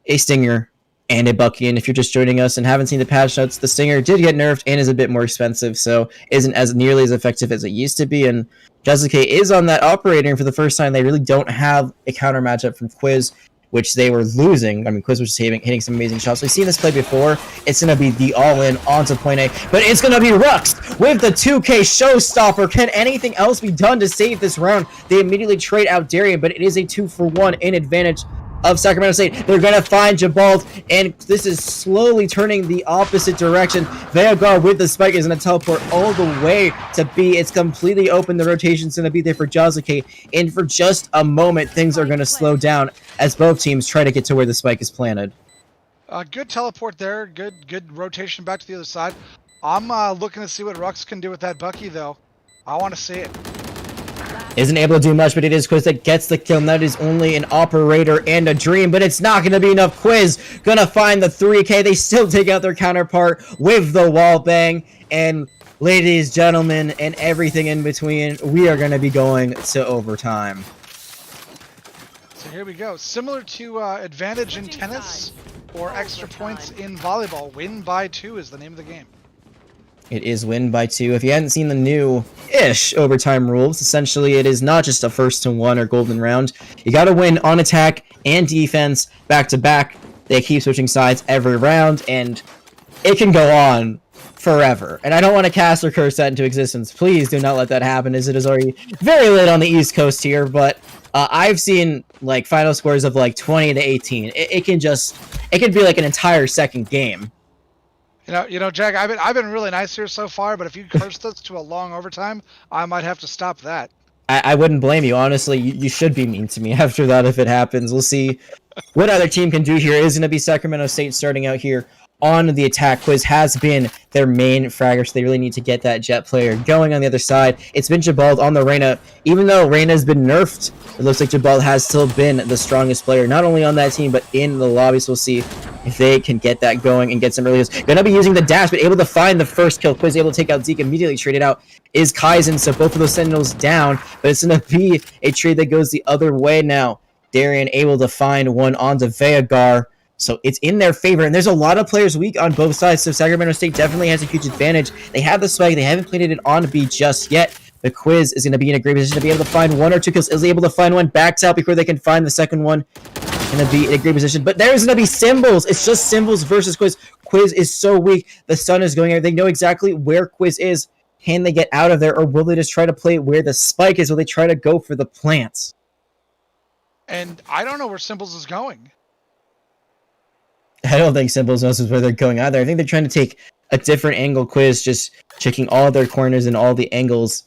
a Stinger, and a Bucky. And if you're just joining us and haven't seen the patch notes, the Stinger did get nerfed and is a bit more expensive, so isn't as nearly as effective as it used to be. And Jessica is on that operator, and for the first time, they really don't have a counter matchup from Quiz, which they were losing. I mean, Quiz was just hitting some amazing shots. We've seen this play before. It's going to be the all-in onto point A, but it's going to be Rux with the 2K showstopper. Can anything else be done to save this round? They immediately trade out Darian, but it is a 2-for-1 in advantage of Sacramento State. They're going to find Jabald, and this is slowly turning the opposite direction. Veogar with the spike is going to teleport all the way to B. It's completely open. The rotation's going to be there for Jazuke, and for just a moment, things are going to slow down as both teams try to get to where the spike is planted. Good teleport there. Good rotation back to the other side. I'm looking to see what Rux can do with that Bucky, though. I want to see it. Isn't able to do much, but it is Quiz that gets the kill, and that is only an operator and a dream, but it's not going to be enough. Quiz gonna find the 3K. They still take out their counterpart with the wall bang, and ladies, gentlemen, and everything in between, we are going to be going to overtime. So here we go. Similar to advantage in tennis or extra points in volleyball, win by 2 is the name of the game. It is win by 2. If you hadn't seen the new-ish overtime rules, essentially it is not just a 1-1 or golden round. You gotta win on attack and defense back-to-back. They keep switching sides every round, and it can go on forever. And I don't want to cast or curse that into existence. Please do not let that happen, as it is already very late on the East Coast here, but I've seen like final scores of like 20-18. It can be like an entire second game. You know, Jack. I've been really nice here so far, but if you cursed us to a long overtime, I might have to stop that. I wouldn't blame you. Honestly, you should be mean to me after that if it happens. We'll see what other team can do here. It is going to be Sacramento State starting out here on the attack. Quiz has been their main fragger, so they really need to get that Jet player going on the other side. It's been Jabald on the Reyna. Even though Reyna's been nerfed, it looks like Jabald has still been the strongest player, not only on that team, but in the lobby. So we'll see if they can get that going and get some early hits. Gonna be using the dash, but able to find the first kill. Quiz able to take out Zeke, immediately traded out is Kaizen, so both of those Sentinels down, but it's gonna be a trade that goes the other way now. Darian able to find one onto Veogar. So it's in their favor, and there's a lot of players weak on both sides, so Sacramento State definitely has a huge advantage. They have the spike, they haven't planted it on B just yet. The Quiz is going to be in a great position to be able to find 1 or 2 kills. Is able to find one, backs out before they can find the second one. Going to be in a great position, but there's going to be Symbols. It's just Symbols versus Quiz. Quiz is so weak. The sun is going out. They know exactly where Quiz is. Can they get out of there, or will they just try to play where the spike is? Will they try to go for the plants? And I don't know where Symbols is going. I don't think Symbols knows where they're going either. I think they're trying to take a different angle. Quiz, just checking all their corners and all the angles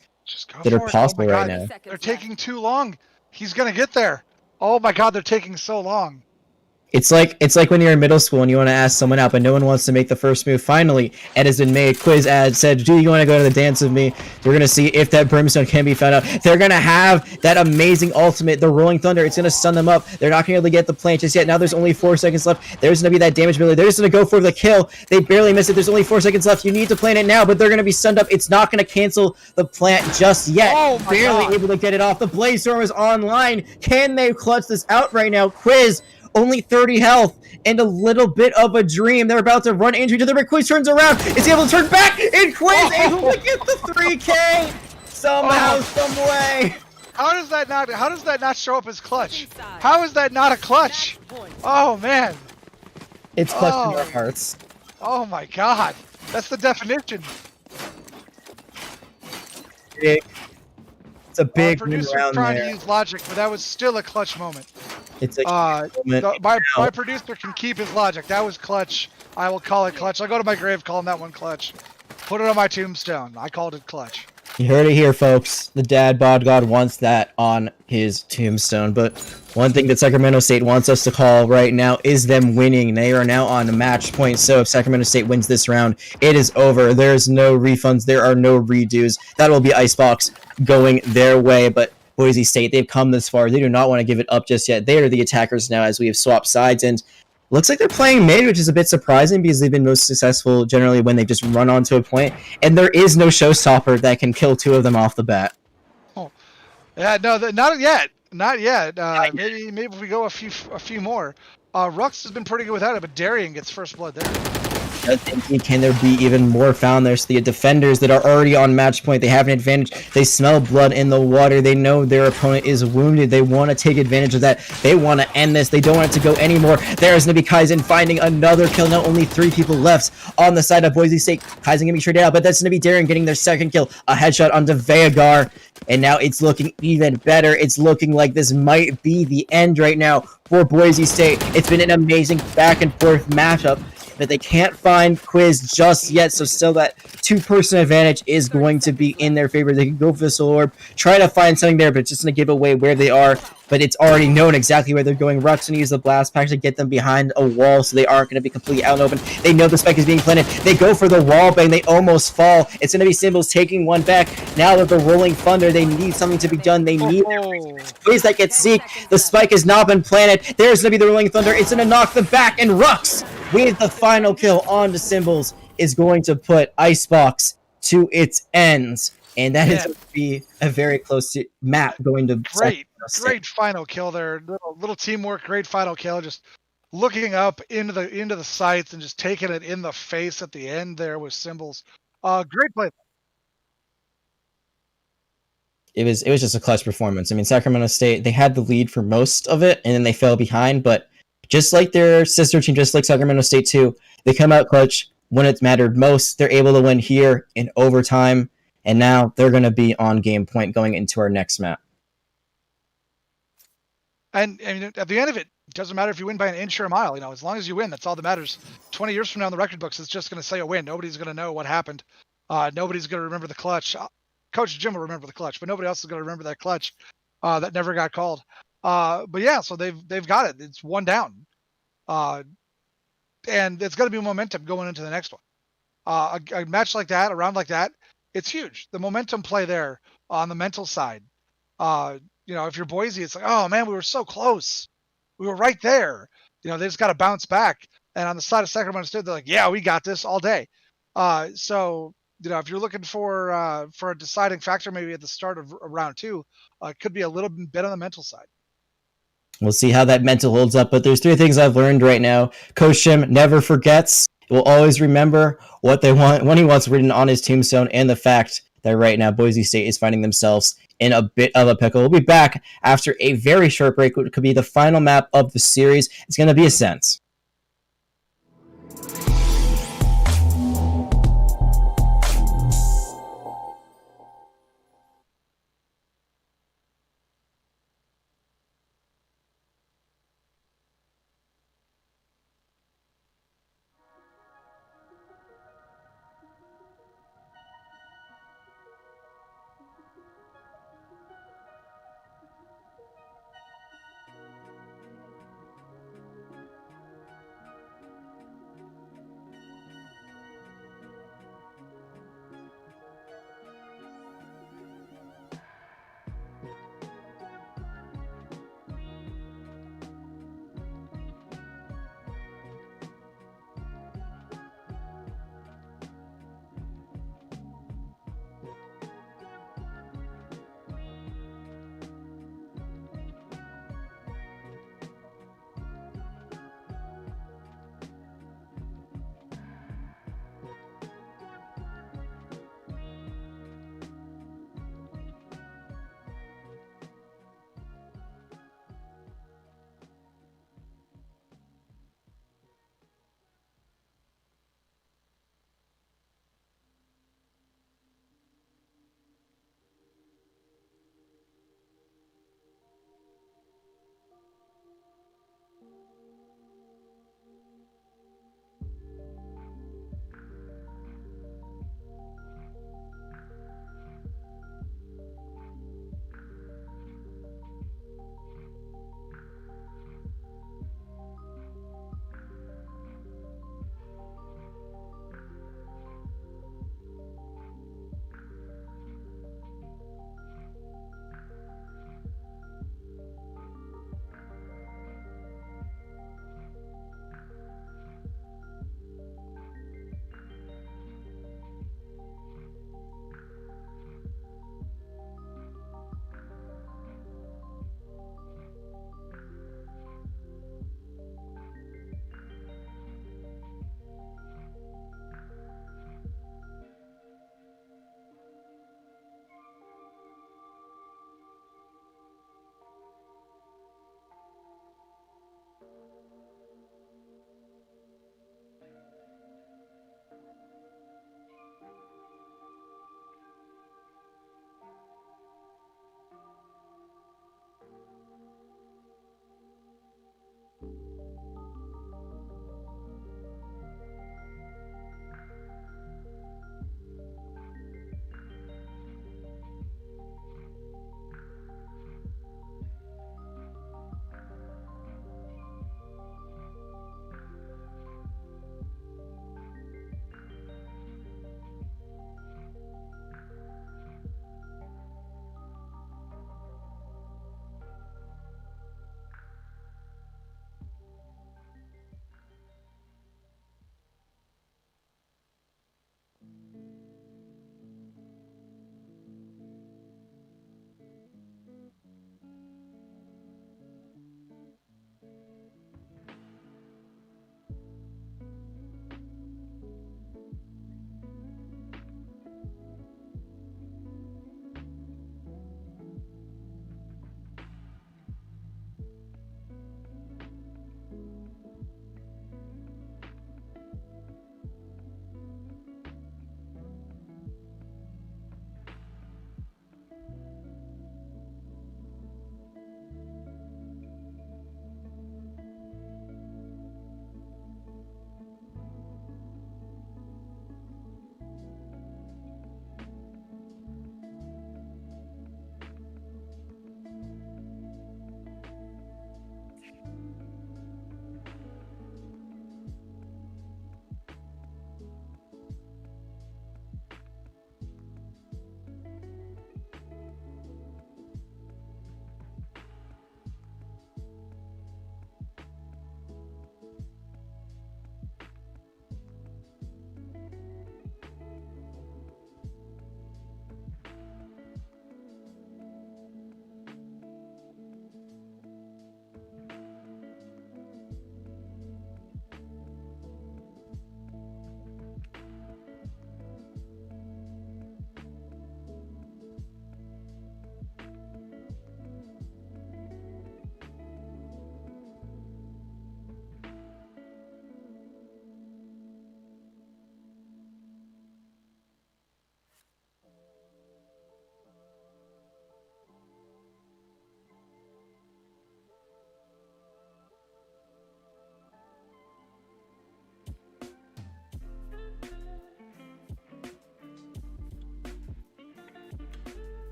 that are possible right now. They're taking too long. He's going to get there. Oh my god, they're taking so long. It's like when you're in middle school and you want to ask someone out, but no one wants to make the first move. Finally, it has been made. Quiz ad said, do you want to go to the dance with me? We're going to see if that Brimstone can be found out. They're going to have that amazing ultimate, the Rolling Thunder. It's going to stun them up. They're not going to be able to get the plant just yet. Now there's only 4 seconds left. There's going to be that damage ability. They're just going to go for the kill. They barely miss it. There's only 4 seconds left. You need to plant it now, but they're going to be stunned up. It's not going to cancel the plant just yet. Oh my barely god. Able to get it off. The Blaze Storm is online. Can they clutch this out right now? Quiz, only 30 health and a little bit of a dream. They're about to run into each other, but Quiz turns around. Is able to turn back, and Quiz able to get the 3K somehow, some way. How does that not show up as clutch? How is that not a clutch? Oh man. It's clutch in our hearts. Oh my god. That's the definition. It's a big producer round trying there. to use logic, but that was still a clutch moment. It's a moment. My producer can keep his logic. That was clutch. I will call it clutch. I'll go to my grave calling that one clutch. Put it on my tombstone. I called it clutch. You heard it here, folks. The dad bod god wants that on his tombstone. But one thing that Sacramento State wants us to call right now is them winning. They are now on match point. So if Sacramento State wins this round, it is over. There's no refunds. There are no redos. That will be Icebox going their way. But Boise State, they've come this far. They do not want to give it up just yet. They are the attackers now, as we have swapped sides. And looks like they're playing mid, which is a bit surprising because they've been most successful generally when they just run onto a point. And there is no showstopper that can kill 2 of them off the bat. Oh, yeah, no, not yet. Not yet. Maybe if we go a few more. Rux has been pretty good without it, but Darien gets first blood there. Can there be even more found there? So the defenders that are already on match point, they have an advantage. They smell blood in the water. They know their opponent is wounded. They want to take advantage of that. They want to end this. They don't want it to go anymore. There's going to be Kaizen finding another kill. Now only 3 people left on the side of Boise State. Kaizen going to be traded out, but that's going to be Darren getting their second kill. A headshot onto Vegar. And now it's looking even better. It's looking like this might be the end right now for Boise State. It's been an amazing back and forth matchup, but they can't find Quiz just yet, so still that 2-person advantage is going to be in their favor. They can go for the Soul Orb, try to find something there, but it's just going to give away where they are, but it's already known exactly where they're going. Ruck's going to use the Blast Pack to get them behind a wall, so they aren't going to be completely out and open. They know the spike is being planted. They go for the wall bang. They almost fall. It's going to be Symbols taking one back. Now that the Rolling Thunder, they need something to be done. They need Quiz that gets Zeke. The spike has not been planted. There's going to be the Rolling Thunder. It's going to knock them back, and Rux, with the final kill on the Symbols, is going to put Icebox to its ends. And that is going to be a very close map going to great final kill there. Little teamwork, great final kill. Just looking up into the sights and just taking it in the face at the end there with Symbols. Great play. It was just a clutch performance. I mean, Sacramento State, they had the lead for most of it, and then they fell behind, but just like their sister team, just like Sacramento State too, they come out clutch when it mattered most. They're able to win here in overtime, and now they're going to be on game point going into our next map. And at the end of it, it doesn't matter if you win by an inch or a mile. As long as you win, that's all that matters. 20 years from now in the record books, it's just going to say a win. Nobody's going to know what happened. Nobody's going to remember the clutch. Coach Jim will remember the clutch, but nobody else is going to remember that clutch that never got called. But yeah, so they've got it. It's one down, and it's going to be momentum going into the next one. A match like that, a round like that, it's huge. The momentum play there on the mental side. If you're Boise, it's like, oh man, we were so close. We were right there. They just got to bounce back. And on the side of Sacramento State, they're like, yeah, we got this all day. So if you're looking for a deciding factor, maybe at the start of round 2, it could be a little bit on the mental side. We'll see how that mental holds up, but there's 3 things I've learned right now. Coach Jim never forgets. He will always remember what they want when he wants written on his tombstone, and the fact that right now Boise State is finding themselves in a bit of a pickle. We'll be back after a very short break, which could be the final map of the series. It's going to be Ascent.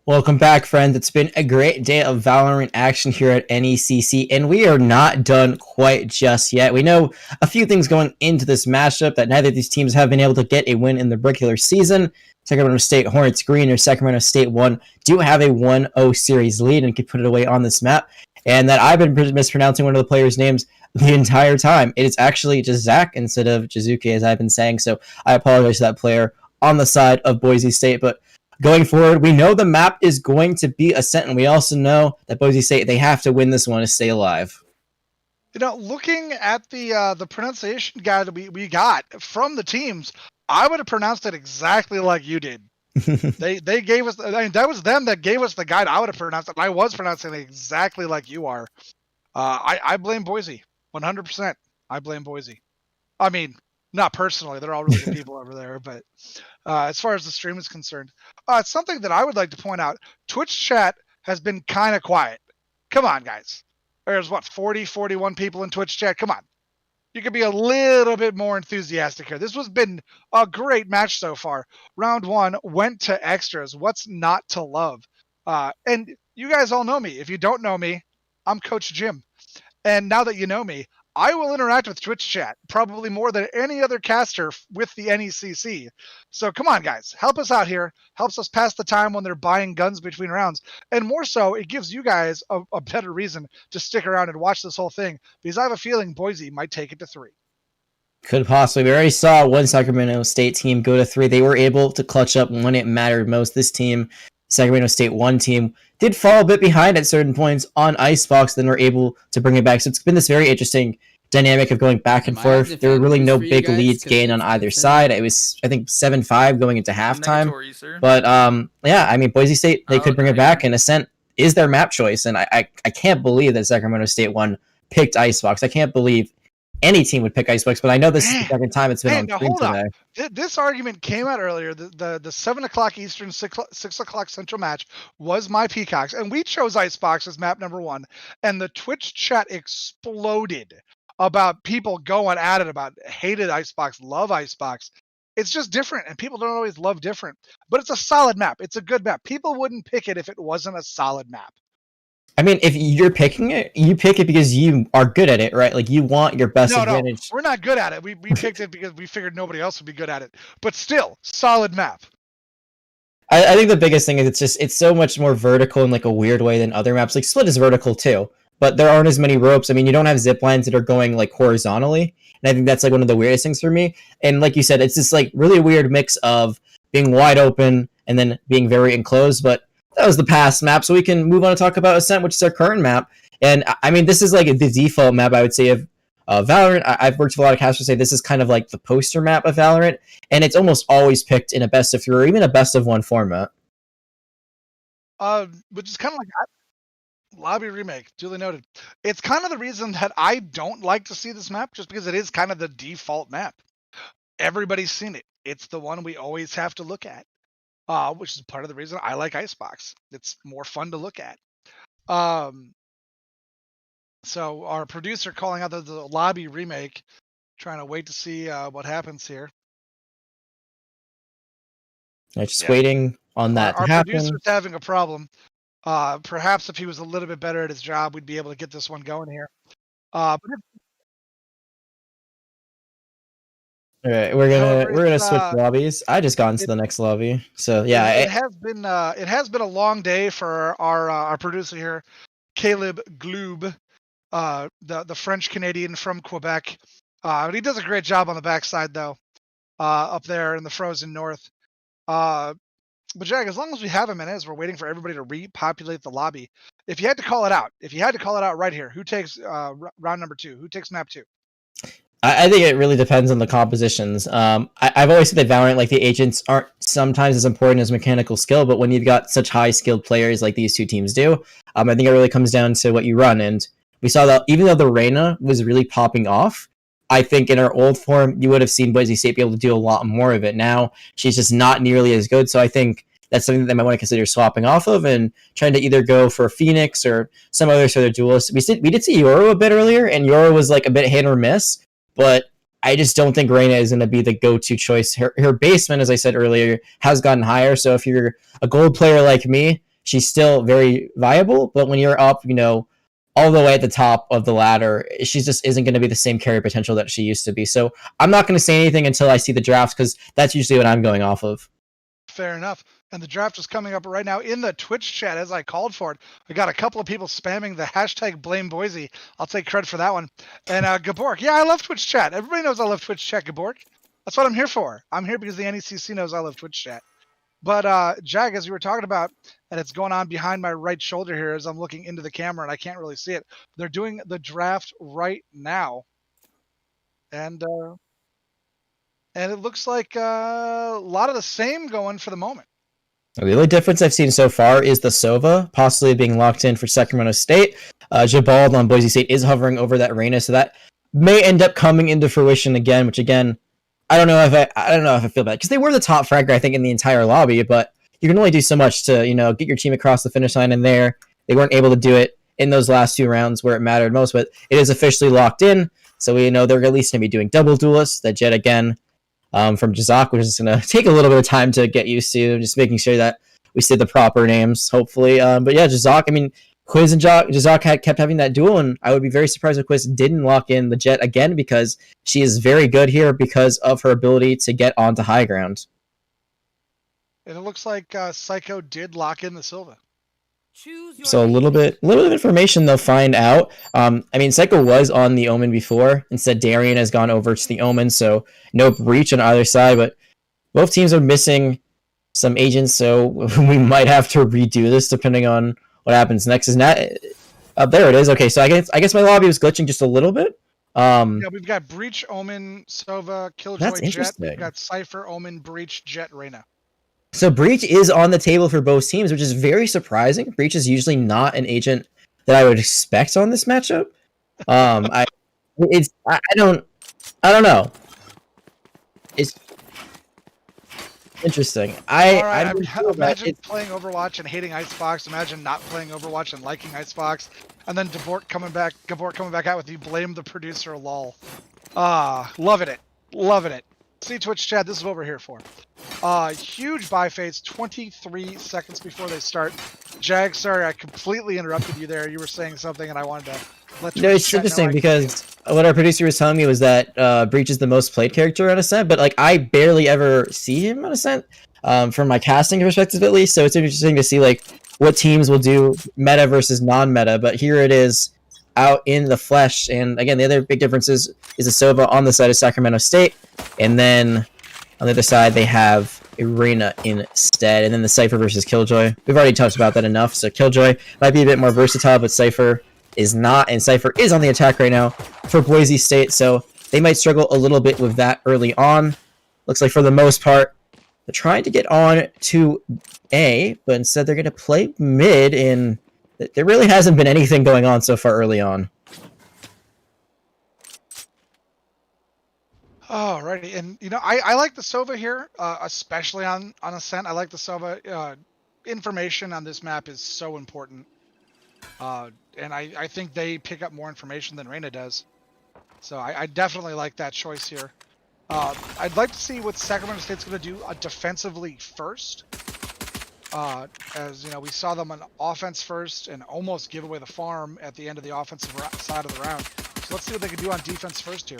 Welcome back, friends. It's been a great day of Valorant action here at NECC, and we are not done quite just yet. We know a few things going into this matchup that neither of these teams have been able to get a win in the regular season. Sacramento State Hornets Green or Sacramento State 1 do have a 1-0 series lead and can put it away on this map. And that I've been mispronouncing one of the players' names the entire time. It is actually just Zach instead of Jizuki, as I've been saying. So I apologize to that player on the side of Boise State, but going forward, we know the map is going to be Ascent, and we also know that Boise State, they have to win this one to stay alive. You know, looking at the pronunciation guide we got from the teams, I would have pronounced it exactly like you did. they gave us, I mean, that was them that gave us the guide. I would have pronounced it. I was pronouncing it exactly like you are. I blame Boise, 100%. I blame Boise. I mean, not personally. They're all really good people over there, but as far as the stream is concerned, it's something that I would like to point out. Twitch chat has been kind of quiet. Come on, guys. There's 40, 41 people in Twitch chat. Come on. You could be a little bit more enthusiastic here. This has been a great match so far. Round 1 went to extras. What's not to love? And you guys all know me. If you don't know me, I'm Coach Jim. And now that you know me, I will interact with Twitch chat probably more than any other caster with the NECC. So come on, guys. Help us out here. Helps us pass the time when they're buying guns between rounds. And more so, it gives you guys a better reason to stick around and watch this whole thing, because I have a feeling Boise might take it to 3. Could possibly. We already saw one Sacramento State team go to 3. They were able to clutch up when it mattered most. This team, Sacramento State 1 team, did fall a bit behind at certain points on Icebox, then were able to bring it back. So it's been this very interesting dynamic of going back and forth. There were really no big leads gained on either side. It was, I think, 7-5 going into halftime. But yeah, I mean, Boise State, they could bring it back, and Ascent is their map choice. And I can't believe that Sacramento State 1 picked Icebox. I can't believe any team would pick Icebox, but I know this is the second time it's been on stream today. This argument came out earlier. The 7 o'clock Eastern, 6 o'clock Central match was my Peacocks, and we chose Icebox as map number 1, and the Twitch chat exploded about people going at it, about hated Icebox, love Icebox. It's just different, and people don't always love different, but it's a solid map. It's a good map. People wouldn't pick it if it wasn't a solid map. I mean, if you're picking it, you pick it because you are good at it, right? Like, you want your best advantage. No, we're not good at it. We picked it because we figured nobody else would be good at it. But still, solid map. I think the biggest thing is it's so much more vertical in like a weird way than other maps. Like, Split is vertical too, but there aren't as many ropes. I mean, you don't have zip lines that are going like horizontally, and I think that's like one of the weirdest things for me. And like you said, it's this like really weird mix of being wide open and then being very enclosed, but that was the past map, so we can move on to talk about Ascent, which is our current map. And I mean, this is like the default map, I would say, of Valorant. I've worked with a lot of casters say this is kind of like the poster map of Valorant, and it's almost always picked in a best of 3 or even a best of 1 format. Which is kind of like lobby remake, duly noted. It's kind of the reason that I don't like to see this map, just because it is kind of the default map. Everybody's seen it. It's the one we always have to look at. Which is part of the reason I like Icebox. It's more fun to look at. So our producer calling out the lobby remake, trying to wait to see what happens here. Just waiting on that to happen. Our producer's having a problem. Perhaps if he was a little bit better at his job, we'd be able to get this one going here. But all right, we're gonna switch lobbies. I just got into the next lobby, so yeah. It has been a long day for our producer here, Caleb Gloob, the French Canadian from Quebec. He does a great job on the backside though, up there in the frozen north. But Jag, as long as we have him in as we're waiting for everybody to repopulate the lobby, if you had to call it out, right here, who takes round number 2? Who takes map 2? I think it really depends on the compositions. I've always said that Valorant, like, the agents aren't sometimes as important as mechanical skill, but when you've got such high skilled players like these two teams do, I think it really comes down to what you run. And we saw that even though the Reyna was really popping off, I think in her old form, you would have seen Boise State be able to do a lot more of it. Now, she's just not nearly as good, so I think that's something that they might want to consider swapping off of and trying to either go for Phoenix or some other sort of duelist. We did see Yoru a bit earlier, and Yoru was like a bit hit or miss, but I just don't think Reyna is going to be the go-to choice. Her basement, as I said earlier, has gotten higher, so if you're a gold player like me, she's still very viable. But when you're up, all the way at the top of the ladder, she just isn't going to be the same carry potential that she used to be. So I'm not going to say anything until I see the drafts, because that's usually what I'm going off of. Fair enough. And the draft is coming up right now in the Twitch chat as I called for it. We got a couple of people spamming the hashtag blame Boise. I'll take credit for that one. And Gabork, yeah, I love Twitch chat. Everybody knows I love Twitch chat, Gabork. That's what I'm here for. I'm here because the NECC knows I love Twitch chat. But Jag, as you were talking about, and it's going on behind my right shoulder here as I'm looking into the camera and I can't really see it. They're doing the draft right now. And it looks like a lot of the same going for the moment. The only difference I've seen so far is the Sova possibly being locked in for Sacramento State. Jabald on Boise State is hovering over that Reyna, so that may end up coming into fruition again. Which again, I don't know if I feel bad, because they were the top fragger, I think, in the entire lobby. But you can only do so much to get your team across the finish line. And they weren't able to do it in those last 2 rounds where it mattered most. But it is officially locked in, so we know they're at least going to be doing double duelists. That Jet again. From Jazak, which is going to take a little bit of time to get used to, just making sure that we say the proper names, hopefully. But yeah, Jazak, I mean, Quiz and Jazak kept having that duel, and I would be very surprised if Quiz didn't lock in the Jet again, because she is very good here because of her ability to get onto high ground. And it looks like Psycho did lock in the Silva. So a little bit of information they'll find out. I mean, Psycho was on the Omen before. Instead, Darian has gone over to the Omen, so no breach on either side. But both teams are missing some agents, so we might have to redo this depending on what happens next. Is not there it is. Okay, so I guess my lobby was glitching just a little bit. Yeah, we've got Breach, Omen, Sova, Killjoy, Jet. We've got Cypher, Omen, Breach, Jet, Reyna. So Breach is on the table for both teams, which is very surprising. Breach is usually not an agent that I would expect on this matchup. I don't know. It's interesting. Imagine playing Overwatch and hating Icebox. Imagine not playing Overwatch and liking Icebox. And then Gabor coming back out with you blame the producer, lol. Loving it. See Twitch chat, this is what we're here for. Huge buy phase, 23 seconds before they start. Jag, sorry, I completely interrupted you there. You were saying something and I wanted to let Twitch it's interesting because what our producer was telling me was that Breach is the most played character on Ascent, but like I barely ever see him on Ascent, from my casting perspective at least. So it's interesting to see like what teams will do meta versus non-meta, but here it is out in the flesh. And again, the other big difference is a Sova on the side of Sacramento State, and then on the other side they have Arena instead, and then the Cypher versus Killjoy. We've already talked about that enough, so Killjoy might be a bit more versatile, but Cypher is not, and Cypher is on the attack right now for Boise State, so they might struggle a little bit with that early on. Looks like for the most part they're trying to get on to A, but instead they're going to play mid, and there really hasn't been anything going on so far early on. Alrighty, and I like the Sova here, especially on Ascent. I like the Sova. Information on this map is so important, and I think they pick up more information than Reyna does. So I definitely like that choice here. I'd like to see what Sacramento State's going to do defensively first. As we saw them on offense first and almost give away the farm at the end of the offensive side of the round. So let's see what they can do on defense first here.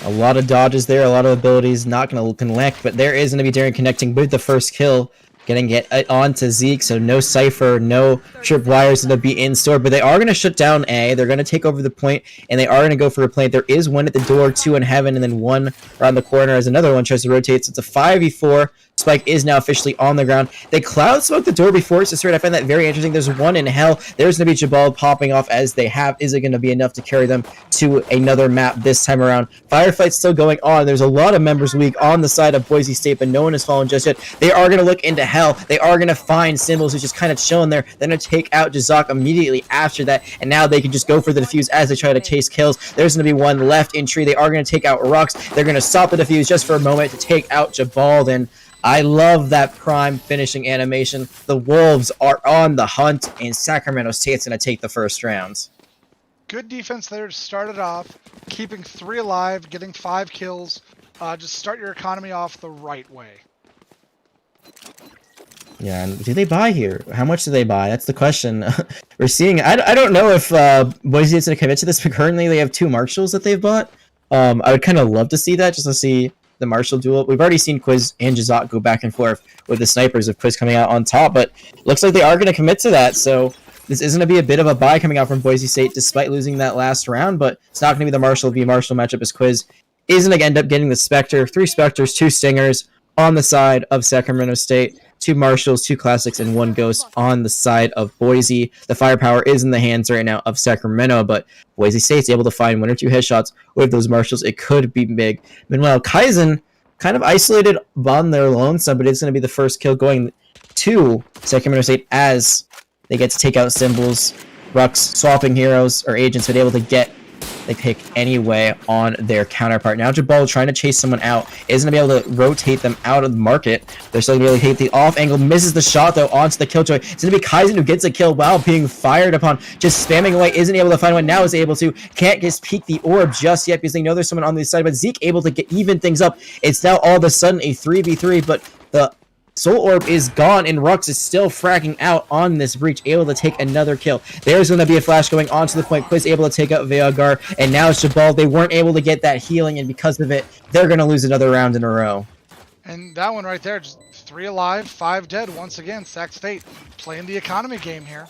A lot of dodges there, a lot of abilities, not going to connect, but there is going to be Darren connecting with the first kill. Getting it onto Zeke, so no Cypher, no tripwires going to be in store, but they are going to shut down A. They're going to take over the point, and they are going to go for a plant. There is one at the door, 2 in heaven, and then 1 around the corner as another one tries to rotate. So it's a 5v4. Spike is now officially on the ground. They cloud smoked the door before, so I find that very interesting. There's 1 in hell. There's going to be Jabal popping off as they have. Is it going to be enough to carry them to another map this time around? Firefight's still going on. There's a lot of members weak on the side of Boise State, but no one has fallen just yet. They are going to look into hell. They are going to find Symbols, who's just kind of chilling there. They're going to take out Jazak immediately after that, and now they can just go for the defuse as they try to chase kills. There's going to be 1 left in tree. They are going to take out Rux. They're going to stop the defuse just for a moment to take out Jabal, and I love that prime finishing animation. The Wolves are on the hunt, and Sacramento State's going to take the first round. Good defense there to start it off, keeping 3 alive, getting 5 kills. Just start your economy off the right way. Yeah, and do they buy here? How much do they buy? That's the question. We're seeing. I don't know if Boise is going to commit to this, but currently they have 2 marshals that they've bought. I would kind of love to see that, just to see the marshal duel. We've already seen Quiz and Jazak go back and forth with the snipers of Quiz coming out on top, but looks like they are going to commit to that. So this is going to be a bit of a buy coming out from Boise State, despite losing that last round. But it's not going to be the Marshall v Marshall matchup, as Quiz isn't going to end up getting the Spectre. 3 Spectres, 2 Stingers on the side of Sacramento State. 2 Marshalls, 2 Classics, and 1 Ghost on the side of Boise. The firepower is in the hands right now of Sacramento, but Boise State's able to find 1 or 2 headshots with those Marshalls. It could be big. Meanwhile, Kaizen kind of isolated on their lonesome, but it's going to be the first kill going to Sacramento State as they get to take out Symbols. Rux swapping heroes or agents, but able to get the pick anyway on their counterpart. Now Jabal trying to chase someone out, isn't going to be able to rotate them out of the market. They're still going to be able to hit the off angle, misses the shot though onto the killjoy. It's going to be Kaizen who gets a kill while being fired upon, just spamming away, isn't able to find one, now is able to, can't just peek the orb just yet because they know there's someone on the side, but Zeke able to even things up. It's now all of a sudden a 3v3, but the Soul Orb is gone, and Rux is still fragging out on this breach, able to take another kill. There's going to be a flash going onto the point. Quiz able to take out Veogar, and now it's Jabal. They weren't able to get that healing, and because of it, they're going to lose another round in a row. And that one right there, just 3 alive, 5 dead. Once again, Sac State playing the economy game here.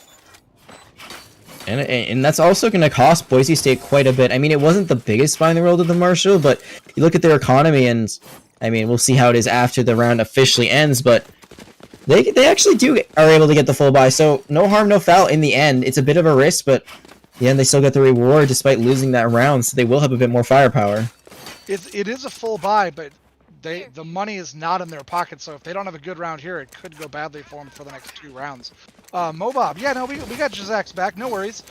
And that's also going to cost Boise State quite a bit. I mean, it wasn't the biggest buy in the world of the Marshall, but you look at their economy, and I mean, we'll see how it is after the round officially ends, but they actually are able to get the full buy, so no harm, no foul in the end. It's a bit of a risk, but yeah, they still get the reward despite losing that round, so they will have a bit more firepower. It is a full buy, but the money is not in their pocket, so if they don't have a good round here, it could go badly for them for the next 2 rounds. Mobob, yeah, no, we got Jazak's back, no worries.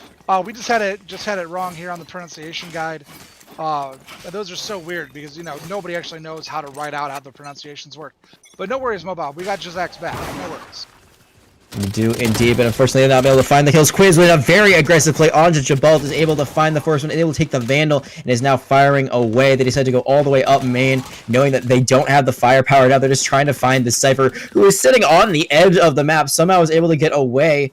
We just had it wrong here on the pronunciation guide. Those are so weird because, you know, nobody actually knows how to write out how the pronunciations work. But no worries, Mobob. We got Jazak's back. No worries. You do indeed, but unfortunately they're not able to find the kills. Quiz with a very aggressive play onto Jabal is able to find the first one, able to take the Vandal, and is now firing away. They decide to go all the way up main, knowing that they don't have the firepower now. They're just trying to find the Cypher, who is sitting on the edge of the map. Somehow was able to get away.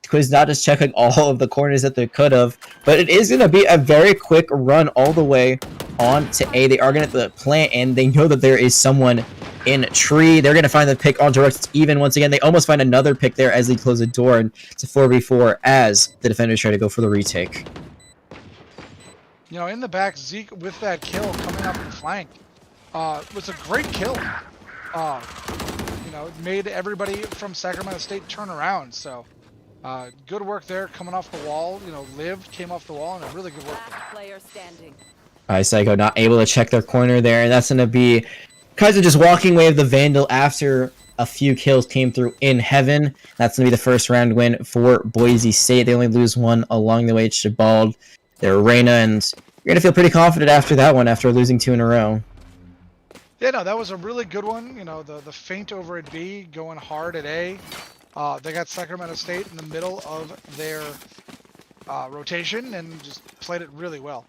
Quiz not just checking all of the corners that they could have, but it is going to be a very quick run all the way on to A. They are going to plant, and they know that there is someone in tree. They're going to find the pick onto Rux. It's even once again. They almost find another pick there as they close the door, and it's a 4v4 as the defenders try to go for the retake. You know, in the back, Zeke with that kill coming up in flank was a great kill. You know, it made everybody from Sacramento State turn around, so good work there coming off the wall. You know, Liv came off the wall, and a really good work there. Player standing. Psycho not able to check their corner there, and that's going to be Kaiser just walking away with the Vandal after a few kills came through in heaven. That's going to be the first round win for Boise State. They only lose 1 along the way. It's Jabald, their Reyna, and you're going to feel pretty confident after that one, after losing 2 in a row. Yeah, no, that was a really good one. You know, the feint over at B, going hard at A. They got Sacramento State in the middle of their rotation and just played it really well.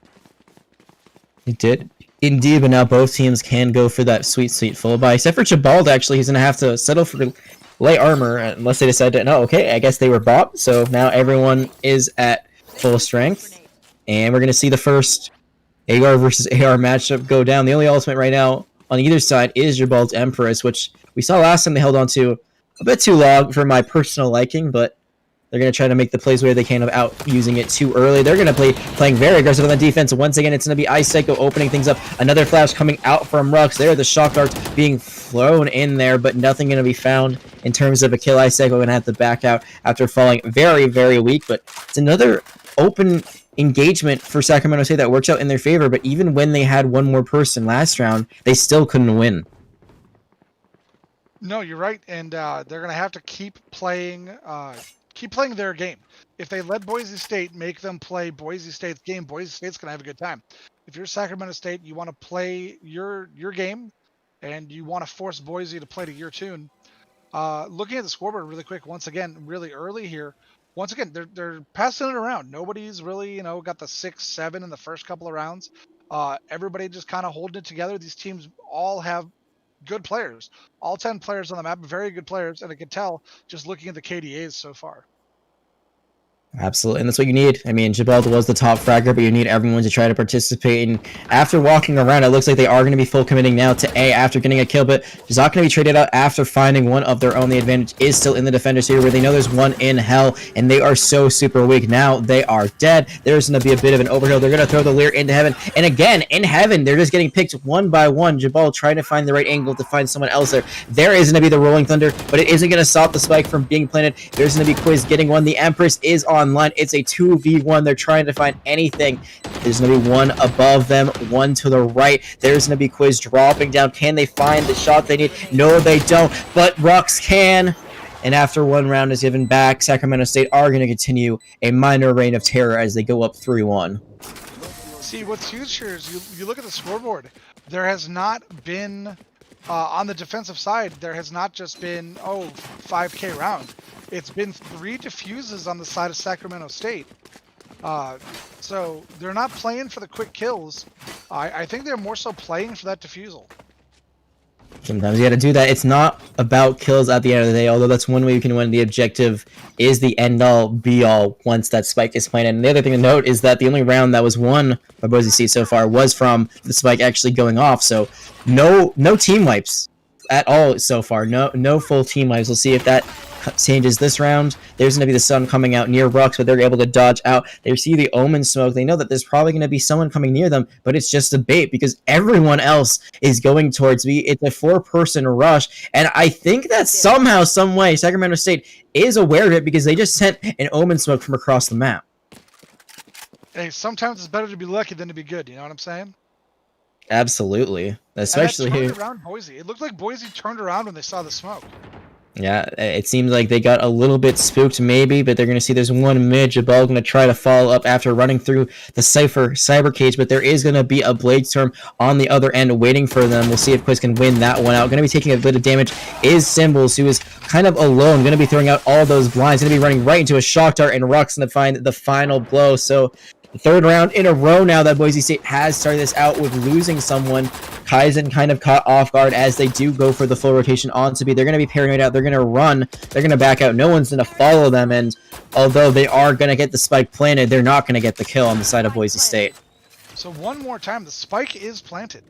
It did. Indeed, but now both teams can go for that sweet, sweet full buy. Except for Jabald, actually, he's going to have to settle for light armor unless they decide to... No, okay, I guess they were bought. So now everyone is at full strength. And we're going to see the first AR versus AR matchup go down. The only ultimate right now on either side is Jabald's Empress, which we saw last time they held on to a bit too long for my personal liking, but they're going to try to make the plays where they can without using it too early. They're going to playing very aggressive on the defense. Once again, it's going to be Ice Psycho opening things up. Another flash coming out from Rux. There, the shock darts being thrown in there, but nothing going to be found in terms of a kill. Ice Psycho going to have to back out after falling very, very weak, but it's another open engagement for Sacramento State that works out in their favor, but even when they had one more person last round, they still couldn't win. No, you're right, and they're going to have to keep playing their game. If they let Boise State make them play Boise State's game, Boise State's going to have a good time. If you're Sacramento State, you want to play your game, and you want to force Boise to play to your tune. Looking at the scoreboard really quick, once again, really early here. Once again, they're passing it around. Nobody's really, you know, got the 6-7 in the first couple of rounds. Everybody just kind of holding it together. These teams all have good players. All 10 players on the map, very good players, and I can tell just looking at the KDAs so far. Absolutely, and that's what you need. I mean, Gibraltar was the top fragger, but you need everyone to try to participate. And after walking around, it looks like they are going to be full committing now to A after getting a kill, but he's not going to be traded out after finding one of their own. The advantage is still in the defenders here, where they know there's one in hell, and they are so super weak. Now they are dead. There's going to be a bit of an overkill. They're going to throw the Leer into heaven, and again, in heaven, they're just getting picked one by one. Jabal trying to find the right angle to find someone else there. There is going to be the Rolling Thunder, but it isn't going to stop the spike from being planted. There's going to be Quiz getting one. The Empress is online. It's a 2v1. They're trying to find anything. There's going to be one above them, one to the right. There's going to be Quiz dropping down. Can they find the shot they need? No, they don't, but Rux can. And after one round is given back, Sacramento State are going to continue a minor reign of terror as they go up 3-1. See, what's huge here is you look at the scoreboard. There has not been, on the defensive side, there has not just been, 5K round. It's been 3 defuses on the side of Sacramento State. So they're not playing for the quick kills. I think they're more so playing for that defusal. Sometimes you got to do that. It's not about kills at the end of the day, although that's one way you can win. The objective is the end-all, be-all once that spike is planted. And the other thing to note is that the only round that was won by Boise State so far was from the spike actually going off. So no team wipes at all so far. No full team wipes. We'll see if that changes this round. There's going to be the sun coming out near Rux, but they're able to dodge out. They see the Omen smoke. They know that there's probably going to be someone coming near them, but it's just a bait because everyone else is going towards me. It's a 4-person rush, and I think that somehow, some way, Sacramento State is aware of it because they just sent an Omen smoke from across the map. Hey, sometimes it's better to be lucky than to be good. You know what I'm saying? Absolutely, especially here. Around Boise, it looked like Boise turned around when they saw the smoke. Yeah, it seems like they got a little bit spooked maybe, but they're going to see there's one mid. Jabal going to try to follow up after running through the cyber cage, but there is going to be a blade storm on the other end waiting for them. We'll see if Quiz can win that one out. Going to be taking a bit of damage is Symbols, who is kind of alone. Going to be throwing out all those blinds. Going to be running right into a shock dart, and Rux going to find the final blow. So the third round in a row now that Boise State has started this out with losing someone. Kaizen kind of caught off guard as they do go for the full rotation onto B. They're going to be paranoid out. They're going to run. They're going to back out. No one's going to follow them. And although they are going to get the spike planted, they're not going to get the kill on the side of Boise State. So one more time, the spike is planted.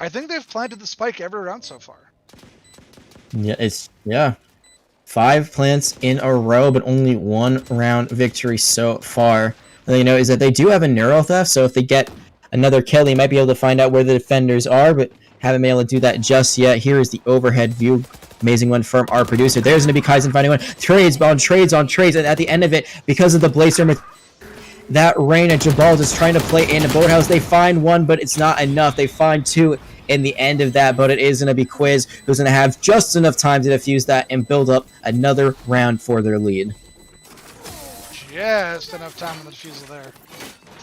I think they've planted the spike every round so far. Yeah, 5 plants in a row, but only 1 round victory so far. You know, is that they do have a neural theft, so if they get another kill, they might be able to find out where the defenders are, but haven't been able to do that just yet. Here is the overhead view. Amazing one from our producer. There's going to be Kaizen finding one. Trades on trades on trades, and at the end of it, because of the Blazer, that rain and Jabal just trying to play in a boathouse. They find one, but it's not enough. They find 2 in the end of that, but it is going to be Quiz who's going to have just enough time to defuse that and build up another round for their lead. Just enough time on the defusal there.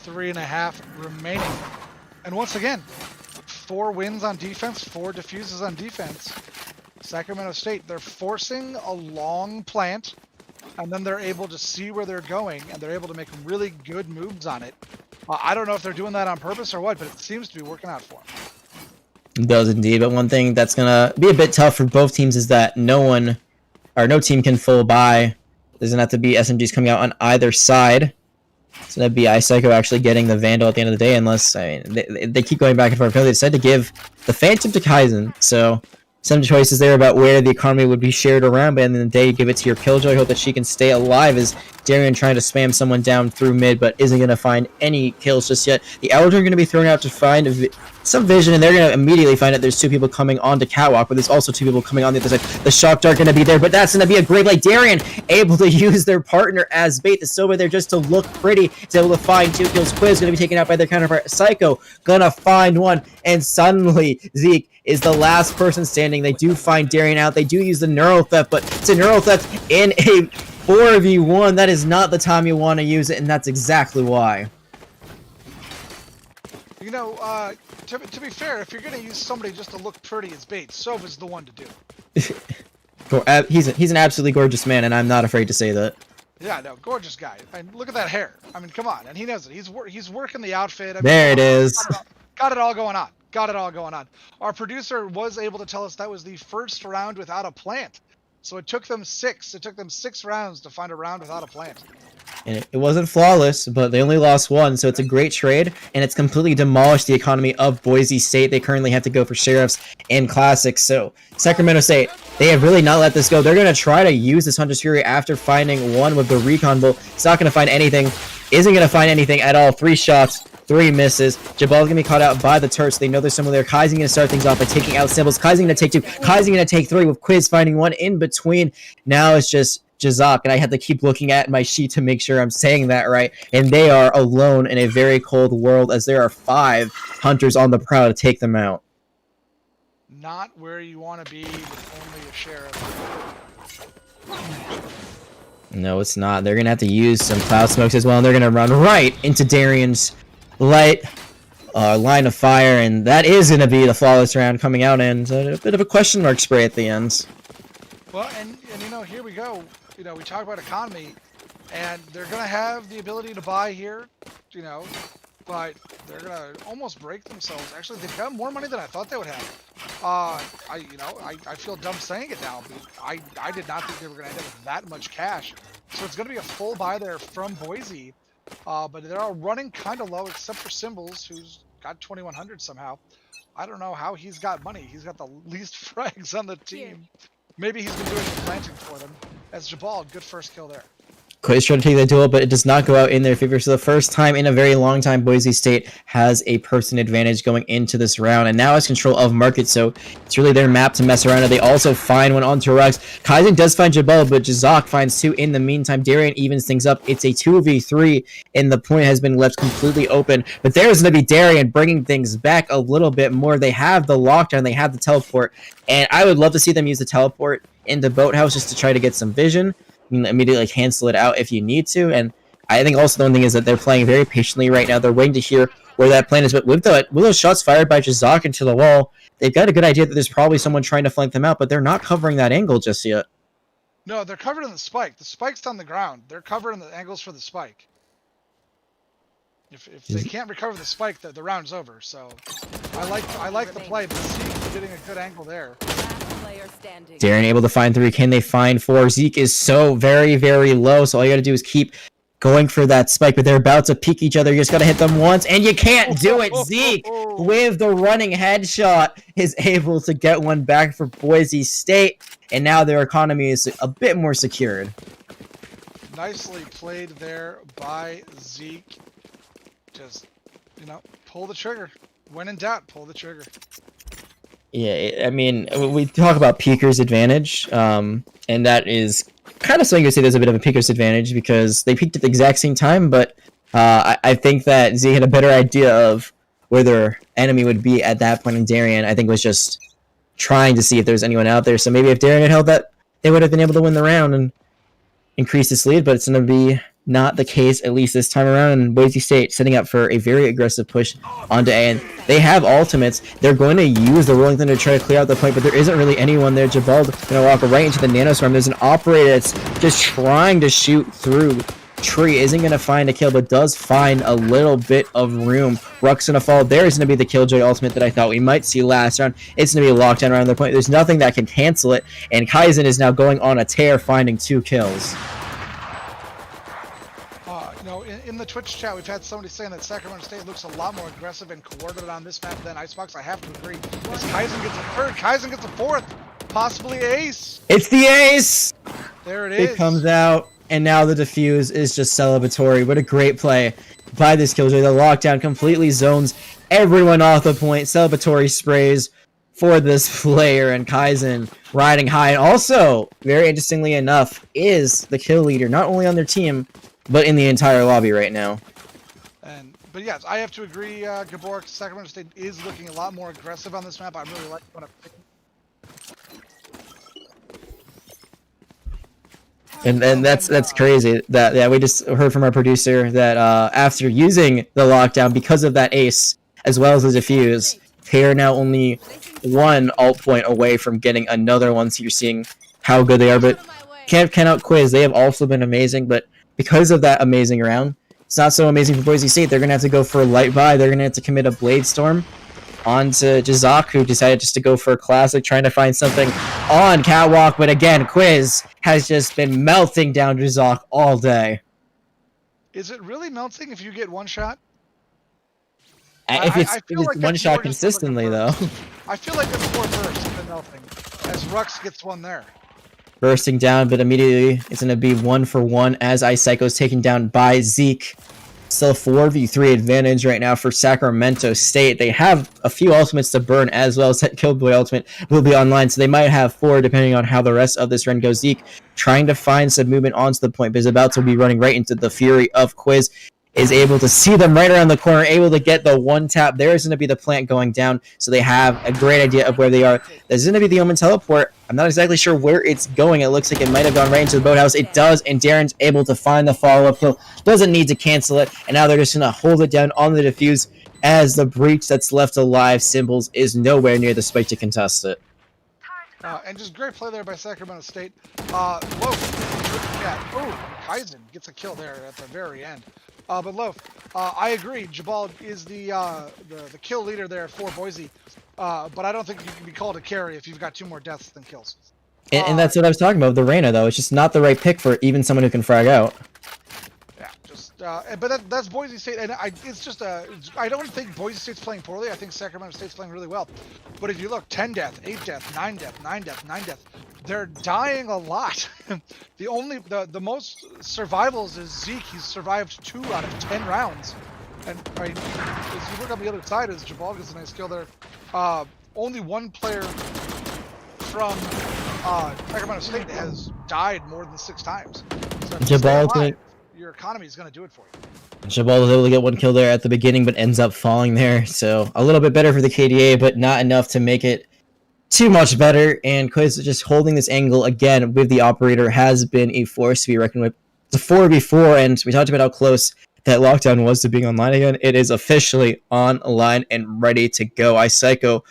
3.5 remaining. And once again, 4 wins on defense, 4 defuses on defense. Sacramento State, they're forcing a long plant, and then they're able to see where they're going, and they're able to make really good moves on it. I don't know if they're doing that on purpose or what, but it seems to be working out for them. It does indeed, but one thing that's going to be a bit tough for both teams is that no team can full buy. There's going to have to be SMGs coming out on either side. It's going to be iPsycho actually getting the Vandal at the end of the day, unless, I mean, they keep going back and forth. They decided to give the Phantom to Kaizen, so some choices there about where the economy would be shared around, but at the end of the day, you give it to your Killjoy. Hope that she can stay alive as Darian trying to spam someone down through mid, but isn't going to find any kills just yet. The Elder are going to be thrown out to find some vision, and they're going to immediately find out there's 2 people coming onto Catwalk, but there's also 2 people coming on the other side. The Shock Dart going to be there, but that's going to be a great play. Darian able to use their partner as bait. The Silver there just to look pretty. He's able to find 2 kills. Quiz going to be taken out by their counterpart. Psycho going to find 1, and suddenly Zeke is the last person standing. They do find Darian out. They do use the Neural Theft, but it's a Neural Theft in a 4v1. That is not the time you want to use it, and that's exactly why. You know, to be fair, if you're going to use somebody just to look pretty as bait, Sov is the one to do. He's an absolutely gorgeous man, and I'm not afraid to say that. Yeah, no, gorgeous guy. I mean, look at that hair. I mean, come on, and he knows it. He's working the outfit. I mean, there it is. Got it all going on. got it all going on. Our producer was able to tell us that was the first round without a plant. So it took them 6. It took them 6 rounds to find a round without a plant. And it wasn't flawless, but they only lost 1, so it's a great trade, and it's completely demolished the economy of Boise State. They currently have to go for sheriffs and classics, so Sacramento State, they have really not let this go. They're going to try to use this Hunter's Fury after finding 1 with the recon bolt. It's not going to find anything, isn't going to find anything at all. 3 shots, 3 misses. Jabal's going to be caught out by the Turks. They know there's someone there. Kai's going to start things off by taking out Symbols. Kai's going to take 2. Kai's going to take 3 with Quiz finding 1 in between. Now it's just Jazak, and I had to keep looking at my sheet to make sure I'm saying that right. And they are alone in a very cold world as there are 5 hunters on the prowl to take them out. Not where you want to be with only a sheriff. No, it's not. They're going to have to use some cloud smokes as well, and they're going to run right into Darian's light line of fire, and that is going to be the flawless round coming out, and a bit of a question mark spray at the end. Well, and you know, here we go. You know, we talk about economy, and they're going to have the ability to buy here, you know, but they're going to almost break themselves. Actually, they've got more money than I thought they would have. I feel dumb saying it now, but I did not think they were going to end up with that much cash. So it's going to be a full buy there from Boise, but they're all running kind of low except for Symbols, who's got 2,100 somehow. I don't know how he's got money. He's got the least frags on the team. Maybe he's been doing the planting for them. As Jabal, good first kill there. Quiz trying to take the duel, but it does not go out in their favor. So the first time in a very long time, Boise State has a person advantage going into this round, and now has control of market. So it's really their map to mess around. And they also find one onto Rex. Kaizen does find Jabal, but Jazak finds 2 in the meantime. Darian evens things up. It's a 2v3, and the point has been left completely open. But there's going to be Darian bringing things back a little bit more. They have the lockdown. They have the teleport, and I would love to see them use the teleport in the boathouse just to try to get some vision. You can immediately cancel it out if you need to, and I think also the one thing is that they're playing very patiently right now. They're waiting to hear where that plan is, but with those shots fired by Jazak into the wall, they've got a good idea that there's probably someone trying to flank them out, but they're not covering that angle just yet. No, they're covered in the spike. The spike's on the ground. They're covering the angles for the spike. If they can't recover the spike, the round's over. So I like the play, but Zeke's getting a good angle there. Darren able to find 3. Can they find 4? Zeke is so very, very low, so all you gotta do is keep going for that spike, but they're about to peek each other. You just gotta hit them once, and you can't do it. Zeke, with the running headshot, is able to get one back for Boise State, and now their economy is a bit more secured. Nicely played there by Zeke. Just, you know, pull the trigger. When in doubt, pull the trigger. Yeah, I mean, we talk about Peeker's advantage, and that is kind of something to say there's a bit of a Peeker's advantage because they peaked at the exact same time, but I think that Z had a better idea of where their enemy would be at that point, and Darian, I think, was just trying to see if there's anyone out there. So maybe if Darian had held that, they would have been able to win the round and increase this lead, but it's going to be not the case, at least this time around, and Boise State setting up for a very aggressive push onto A, and they have ultimates. They're going to use the Rolling Thunder to try to clear out the point, but there isn't really anyone there. Jabal's going to walk right into the Nanoswarm. There's an operator that's just trying to shoot through tree. Isn't going to find a kill, but does find a little bit of room. Ruck's going to fall. There's going to be the Killjoy ultimate that I thought we might see last round. It's going to be a lockdown around their point. There's nothing that can cancel it, and Kaizen is now going on a tear, finding 2 kills. In the Twitch chat, we've had somebody saying that Sacramento State looks a lot more aggressive and coordinated on this map than Icebox. I have to agree. As Kaizen gets a 3rd, Kaizen gets a 4th, possibly ace. It's the ace! There it is. It comes out, and now the defuse is just celebratory. What a great play by this Killjoy. The lockdown completely zones everyone off the point. Celebratory sprays for this player, and Kaizen riding high. And also, very interestingly enough, is the kill leader, not only on their team, but in the entire lobby right now. But yes, I have to agree, Gabor, Sacramento State is looking a lot more aggressive on this map. I really like what I'm thinking. And that's crazy. That we just heard from our producer that after using the lockdown because of that ace as well as the defuse, they are now only 1 alt point away from getting another one. So you're seeing how good they are. But cannot quiz. They have also been amazing, but because of that amazing round, it's not so amazing for Boise State. They're going to have to go for a light buy. They're going to have to commit a Blade Storm. onto Jazak, who decided just to go for a classic, trying to find something on Catwalk. But again, Quiz has just been melting down Jazak all day. Is it really melting if you get one shot? If I feel it's like one that's shot more just like a consistently, though. burst. I feel like it's more burst than melting, as Rux gets one there. Bursting down, but immediately it's going to be 1-for-1 as Ice Psycho is taken down by Zeke. Still 4v3 advantage right now for Sacramento State. They have a few ultimates to burn as well as that Killboy ultimate will be online, so they might have 4 depending on how the rest of this run goes. Zeke trying to find some movement onto the point, but is about to be running right into the fury of Quiz. Is able to see them right around the corner, able to get the one tap. There is going to be the plant going down, so they have a great idea of where they are. There's going to be the Omen teleport. I'm not exactly sure where it's going. It looks like it might have gone right into the boathouse. It does, and Darren's able to find the follow-up kill. Doesn't need to cancel it, and now they're just going to hold it down on the defuse as the breach that's left alive, Symbols, is nowhere near the spike to contest it. And just great play there by Sacramento State. Loaf, Kaizen gets a kill there at the very end. But Loaf, I agree. Jabal is the kill leader there for Boise, but I don't think you can be called a carry if you've got 2 more deaths than kills. And that's what I was talking about, the Reyna, though. It's just not the right pick for even someone who can frag out. Yeah, just but that's Boise State, and it's just I don't think Boise State's playing poorly. I think Sacramento State's playing really well. But if you look, 10 death, 8 death, 9 death, 9 death, 9 death. They're dying a lot. The most survivals is Zeke. He's survived 2 out of 10 rounds. And as you look on the other side, as Jabal gets a nice kill there. Only one player from Sacramento State has died more than 6 times. So if you stay alive, your economy is going to do it for you. Jabal was able to get one kill there at the beginning, but ends up falling there. So a little bit better for the KDA, but not enough to make it too much better. And Quiz just holding this angle again with the operator has been a force to be reckoned with. It's a 4v4, and we talked about how close that lockdown was to being online again. It is officially online and ready to go. Ice Psycho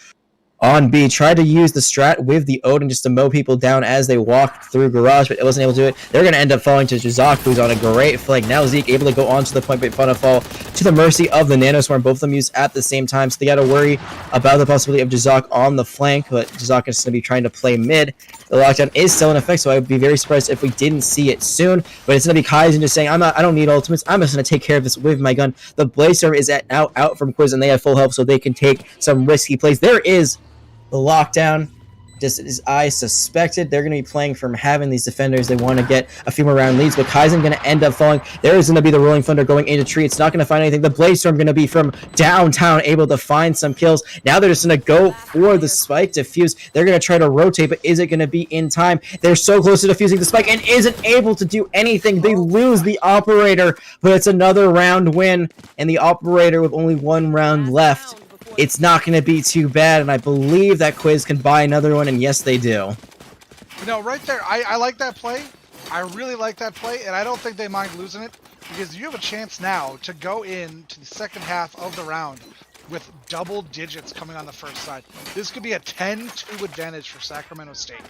on B tried to use the strat with the Odin just to mow people down as they walked through Garage, but it wasn't able to do it. They're going to end up falling to Jazak, who's on a great flank. Now Zeke able to go onto the point, but fun to fall to the mercy of the Nanoswarm. Both of them used at the same time, so they got to worry about the possibility of Jazak on the flank, but Jazak is going to be trying to play mid. The lockdown is still in effect, so I would be very surprised if we didn't see it soon. But it's going to be Kaizen just saying, I don't need ultimates. I'm just going to take care of this with my gun. The Blazer is out from Quiz, and they have full health, so they can take some risky plays. There is the lockdown. Just as I suspected, they're going to be playing from having these defenders. They want to get a few more round leads, but Kaizen going to end up falling. There is going to be the Rolling Thunder going into tree. It's not going to find anything. The Blaze Storm going to be from downtown, able to find some kills. Now they're just going to go for the spike defuse. They're going to try to rotate, but is it going to be in time? They're so close to defusing the spike and isn't able to do anything. They lose the operator, but it's another round win, and the operator with only 1 round left. It's not going to be too bad, and I believe that Quiz can buy another one, and yes, they do. You know, right there, I like that play. I really like that play, and I don't think they mind losing it, because you have a chance now to go into the second half of the round with double digits coming on the first side. This could be a 10-2 advantage for Sacramento State.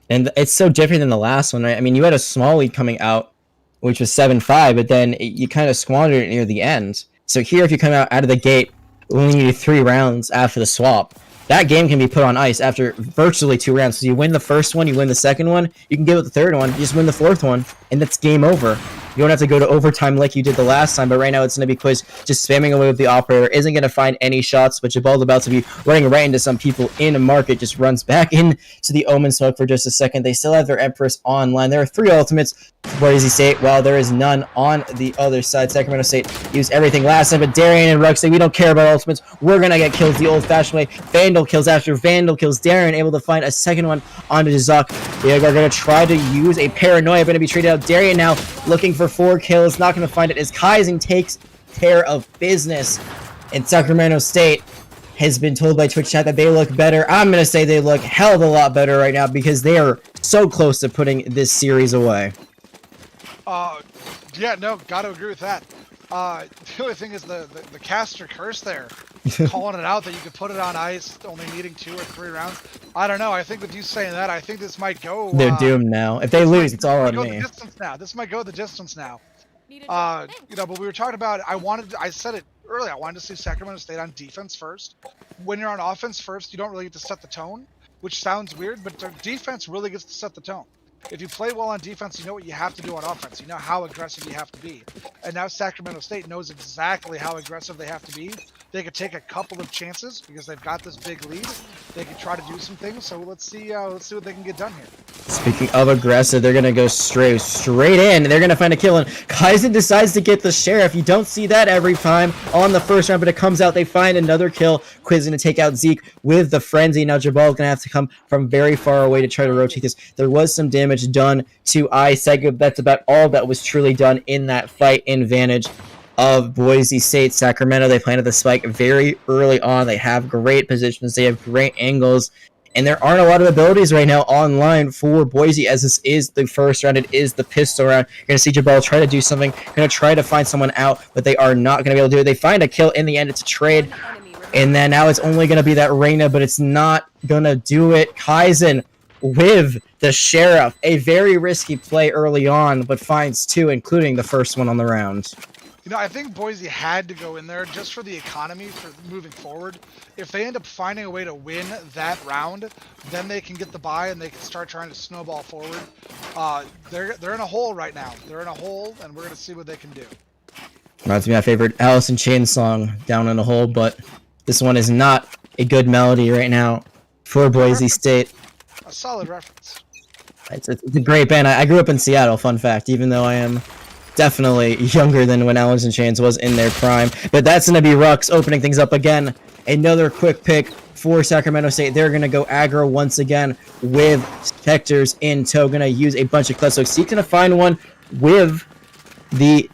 And it's so different than the last one, right? I mean, you had a small lead coming out, which was 7-5, but then you kind of squandered it near the end. So here, if you come out of the gate, we only needed 3 rounds after the swap. That game can be put on ice after virtually 2 rounds. So you win the first one, you win the second one, you can give it the third one, you just win the 4th one, and that's game over. You don't have to go to overtime like you did the last time, but right now it's going to be Quiz just spamming away with the operator. Isn't going to find any shots, but Jabal's about to be running right into some people in a market. Just runs back into the Omen smoke for just a second. They still have their Empress online. There are 3 ultimates for Boise State, while there is none on the other side. Sacramento State used everything last time, but Darian and Rux say, we don't care about ultimates. We're going to get kills the old-fashioned way. Vandal kills after Vandal kills. Darren able to find a second one onto Jazak. They are going to try to use a Paranoia, going to be traded out. Darian now looking for 4 kills, not going to find it as Kaizen takes care of business. And Sacramento State has been told by Twitch chat that they look better. I'm going to say they look hell of a lot better right now because they are so close to putting this series away. Yeah, no, gotta agree with that. The only thing is the caster curse there, calling it out that you could put it on ice, only needing 2 or 3 rounds. I don't know. I think with you saying that, I think this might go. They're doomed now. If they lose, it's all on me. This might go the distance now. You know, but we were talking about. I said it early. I wanted to see Sacramento State on defense first. When you're on offense first, you don't really get to set the tone, which sounds weird, but their defense really gets to set the tone. If you play well on defense, you know what you have to do on offense. You know how aggressive you have to be. And now Sacramento State knows exactly how aggressive they have to be. They could take a couple of chances because they've got this big lead. They could try to do some things. So let's see what they can get done here. Speaking of aggressive, they're gonna go straight in. They're gonna find a kill, and Kaizen decides to get the sheriff. You don't see that every time on the first round, but it comes out. They find another kill. Quiz gonna take out Zeke with the frenzy. Now Jabal's gonna have to come from very far away to try to rotate this. There was some damage done to NECC, but that's about all that was truly done in that fight in advantage of Boise State. Sacramento, they planted the spike very early on. They have great positions. They have great angles. And there aren't a lot of abilities right now online for Boise, as this is the first round. It is the pistol round. You're going to see Jabal try to do something. Going to try to find someone out, but they are not going to be able to do it. They find a kill in the end. It's a trade. And then now it's only going to be that Reyna, but it's not going to do it. Kaizen with the sheriff. A very risky play early on, but finds two, including the first one on the round. You know, I think Boise had to go in there just for the economy for moving forward. If they end up finding a way to win that round, then they can get the bye and they can start trying to snowball forward. They're in a hole right now. They're in a hole, and we're going to see what they can do. Reminds me of my favorite Alice in Chains song, Down in a Hole, but this one is not a good melody right now for Boise State. A solid reference. It's a great band. I grew up in Seattle, fun fact, even though I am definitely younger than when Alice in Chains was in their prime. But that's going to be Rux opening things up again. Another quick pick for Sacramento State. They're going to go aggro once again with Spectres in tow. Going to use a bunch of clutch. So he's going to find one with the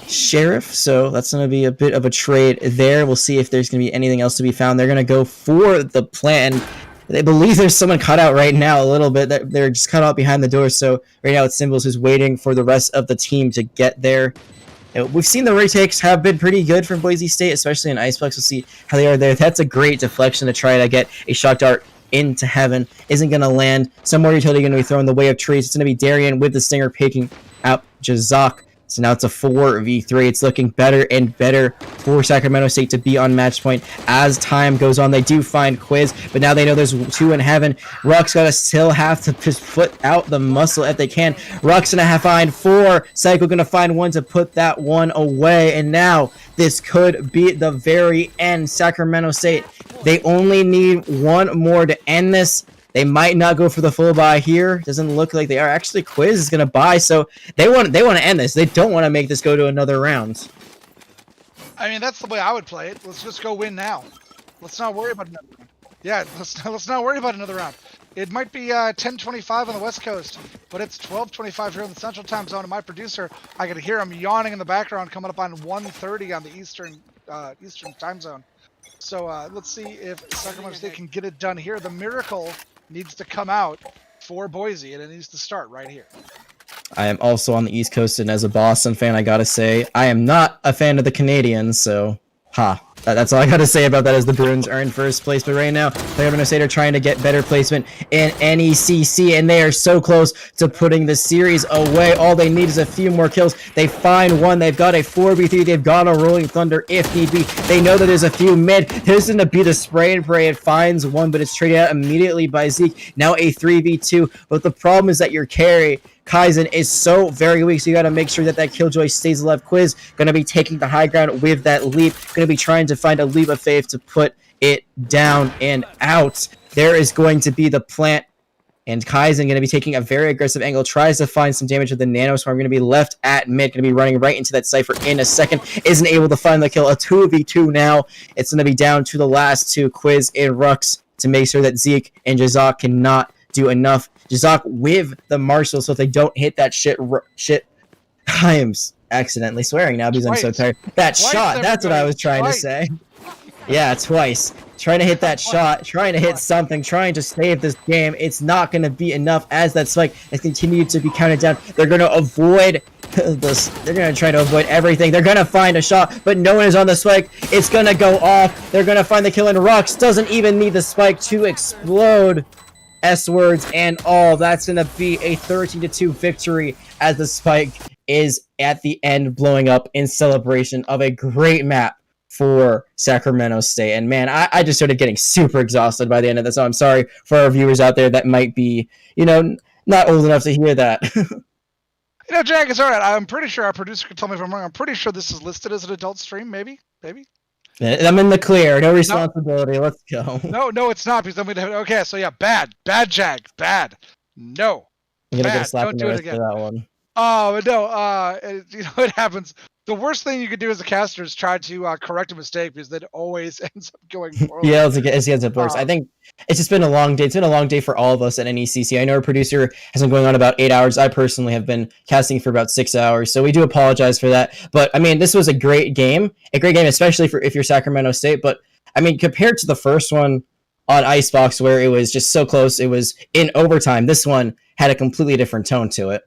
sheriff. So that's going to be a bit of a trade there. We'll see if there's going to be anything else to be found. They're going to go for the plan. They believe there's someone cut out right now a little bit. They're just cut out behind the door. So right now it's Symbols who's waiting for the rest of the team to get there. We've seen the retakes have been pretty good from Boise State, especially in Iceplex. We'll see how they are there. That's a great deflection to try to get a shock dart into heaven. Isn't going to land. Some more utility going to be thrown the way of trees. It's going to be Darian with the stinger picking out Jazak. So now it's a 4v3. It's looking better and better for Sacramento State to be on match point as time goes on. They do find Quiz, but now they know there's two in heaven. Ruck's got to still have to just put out the muscle if they can. Ruck's going to find four. Psycho going to find one to put that one away. And now this could be the very end. Sacramento State, they only need one more to end this. They might not go for the full buy here. Doesn't look like they are. Actually, Quiz is going to buy, so they want to end this. They don't want to make this go to another round. I mean, that's the way I would play it. Let's just go win now. Let's not worry about another round. Yeah, let's not worry about another round. It might be 10:25 on the West Coast, but it's 12:25 here in the Central Time Zone. And my producer, I can hear him yawning in the background, coming up on 1:30 on the Eastern Time Zone. So let's see if Sacramento State can get it done here. The miracle needs to come out for Boise, and it needs to start right here. I am also on the East Coast, and as a Boston fan, I gotta say, I am not a fan of the Canadians, so, that's all I gotta say about that, as the Bruins are in first place. But right now, Sacramento State are trying to get better placement in NECC, and they are so close to putting the series away. All they need is a few more kills. They find one. They've got a 4v3. They've got a Rolling Thunder if need be. They know that there's a few mid. There's going to be the spray and pray. It finds one, but it's traded out immediately by Zeke. Now a 3v2, but the problem is that your carry, Kaizen, is so very weak, so you got to make sure that that Killjoy stays alive. Quiz going to be taking the high ground with that leap. Going to be trying to find a leap of faith to put it down and out. There is going to be the plant, and Kaizen going to be taking a very aggressive angle. Tries to find some damage with the Nano Swarm. Going to be left at mid. Going to be running right into that Cypher in a second. Isn't able to find the kill. A 2v2 now. It's going to be down to the last two, Quiz and Rux, to make sure that Zeke and Jazak cannot do enough. Jazak with the Marshall, so if they don't hit that shit, I am accidentally swearing now because I'm so tired. That shot, that's what I was trying to say. Yeah, twice. Trying to hit that shot, trying to hit something, trying to save this game. It's not going to be enough as that spike has continued to be counted down. They're going to avoid this. They're going to try to avoid everything. They're going to find a shot, but no one is on the spike. It's going to go off. They're going to find the kill, and Rux doesn't even need the spike to explode. S-words and all. That's going to be a 13-2 victory as the spike is at the end blowing up in celebration of a great map for Sacramento State. And man, I just started getting super exhausted by the end of this. So I'm sorry for our viewers out there that might be, not old enough to hear that. Jack, it's all right. I'm pretty sure our producer can tell me if I'm wrong. I'm pretty sure this is listed as an adult stream, maybe. I'm in the clear. No responsibility. No. Let's go. No, it's not because I'm gonna have. Okay, so yeah, bad, Jag, bad. No, I'm gonna bad. get a slap Don't do it again. For that one. Oh no, it happens. The worst thing you could do as a caster is try to correct a mistake because that always ends up going poorly. Yeah, it ends up worse. I think it's just been a long day. It's been a long day for all of us at NECC. I know our producer has been going on about 8 hours. I personally have been casting for about 6 hours, so we do apologize for that. But I mean, this was a great game, especially for if you're Sacramento State. But I mean, compared to the first one on Icebox, where it was just so close, it was in overtime. This one had a completely different tone to it.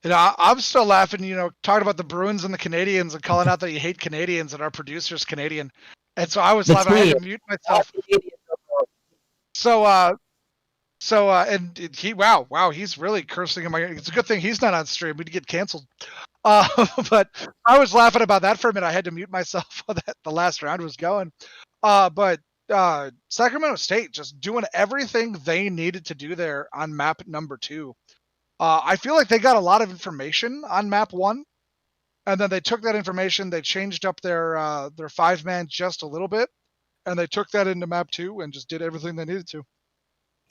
I'm still laughing, talking about the Bruins and the Canadians and calling out that you hate Canadians and our producer's Canadian. And so I was laughing. I had to mute myself. And he's really cursing him. It's a good thing he's not on stream. We'd get canceled. But I was laughing about that for a minute. I had to mute myself while the last round was going. But Sacramento State just doing everything they needed to do there on map number 2. I feel like they got a lot of information on map 1, and then they took that information, they changed up their 5-man just a little bit, and they took that into map 2 and just did everything they needed to.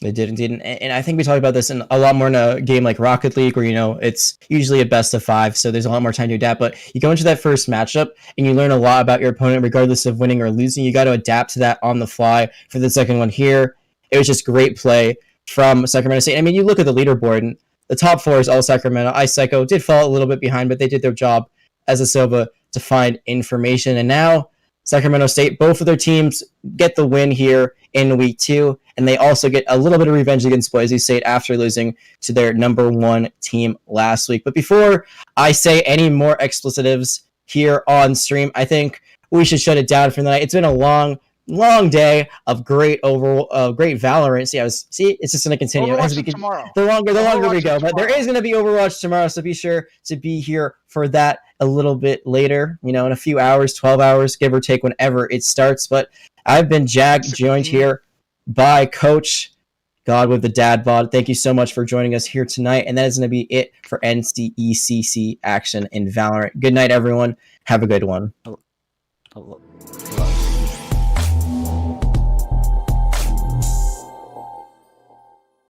They did indeed, and I think we talked about this in a lot more in a game like Rocket League, where it's usually a best of 5, so there's a lot more time to adapt. But you go into that first matchup and you learn a lot about your opponent, regardless of winning or losing. You got to adapt to that on the fly. For the second one here, it was just great play from Sacramento State. I mean, you look at the leaderboard, and the top 4 is all Sacramento. Ice Psycho did fall a little bit behind, but they did their job as a Silva to find information. And now Sacramento State, both of their teams get the win here in week 2, and they also get a little bit of revenge against Boise State after losing to their number 1 team last week. But before I say any more explicitives here on stream, I think we should shut it down for the night. It's been a long day of great Valorant. It's just going to continue as we tomorrow. The longer we go, but there is going to be Overwatch tomorrow, so be sure to be here for that a little bit later, in a few hours, 12 hours, give or take, whenever it starts. But I've been Jag, joined here by Coach God with the Dad Bod. Thank you so much for joining us here tonight, and that is going to be it for NECC action in Valorant. Good night, everyone. Have a good one. Hello.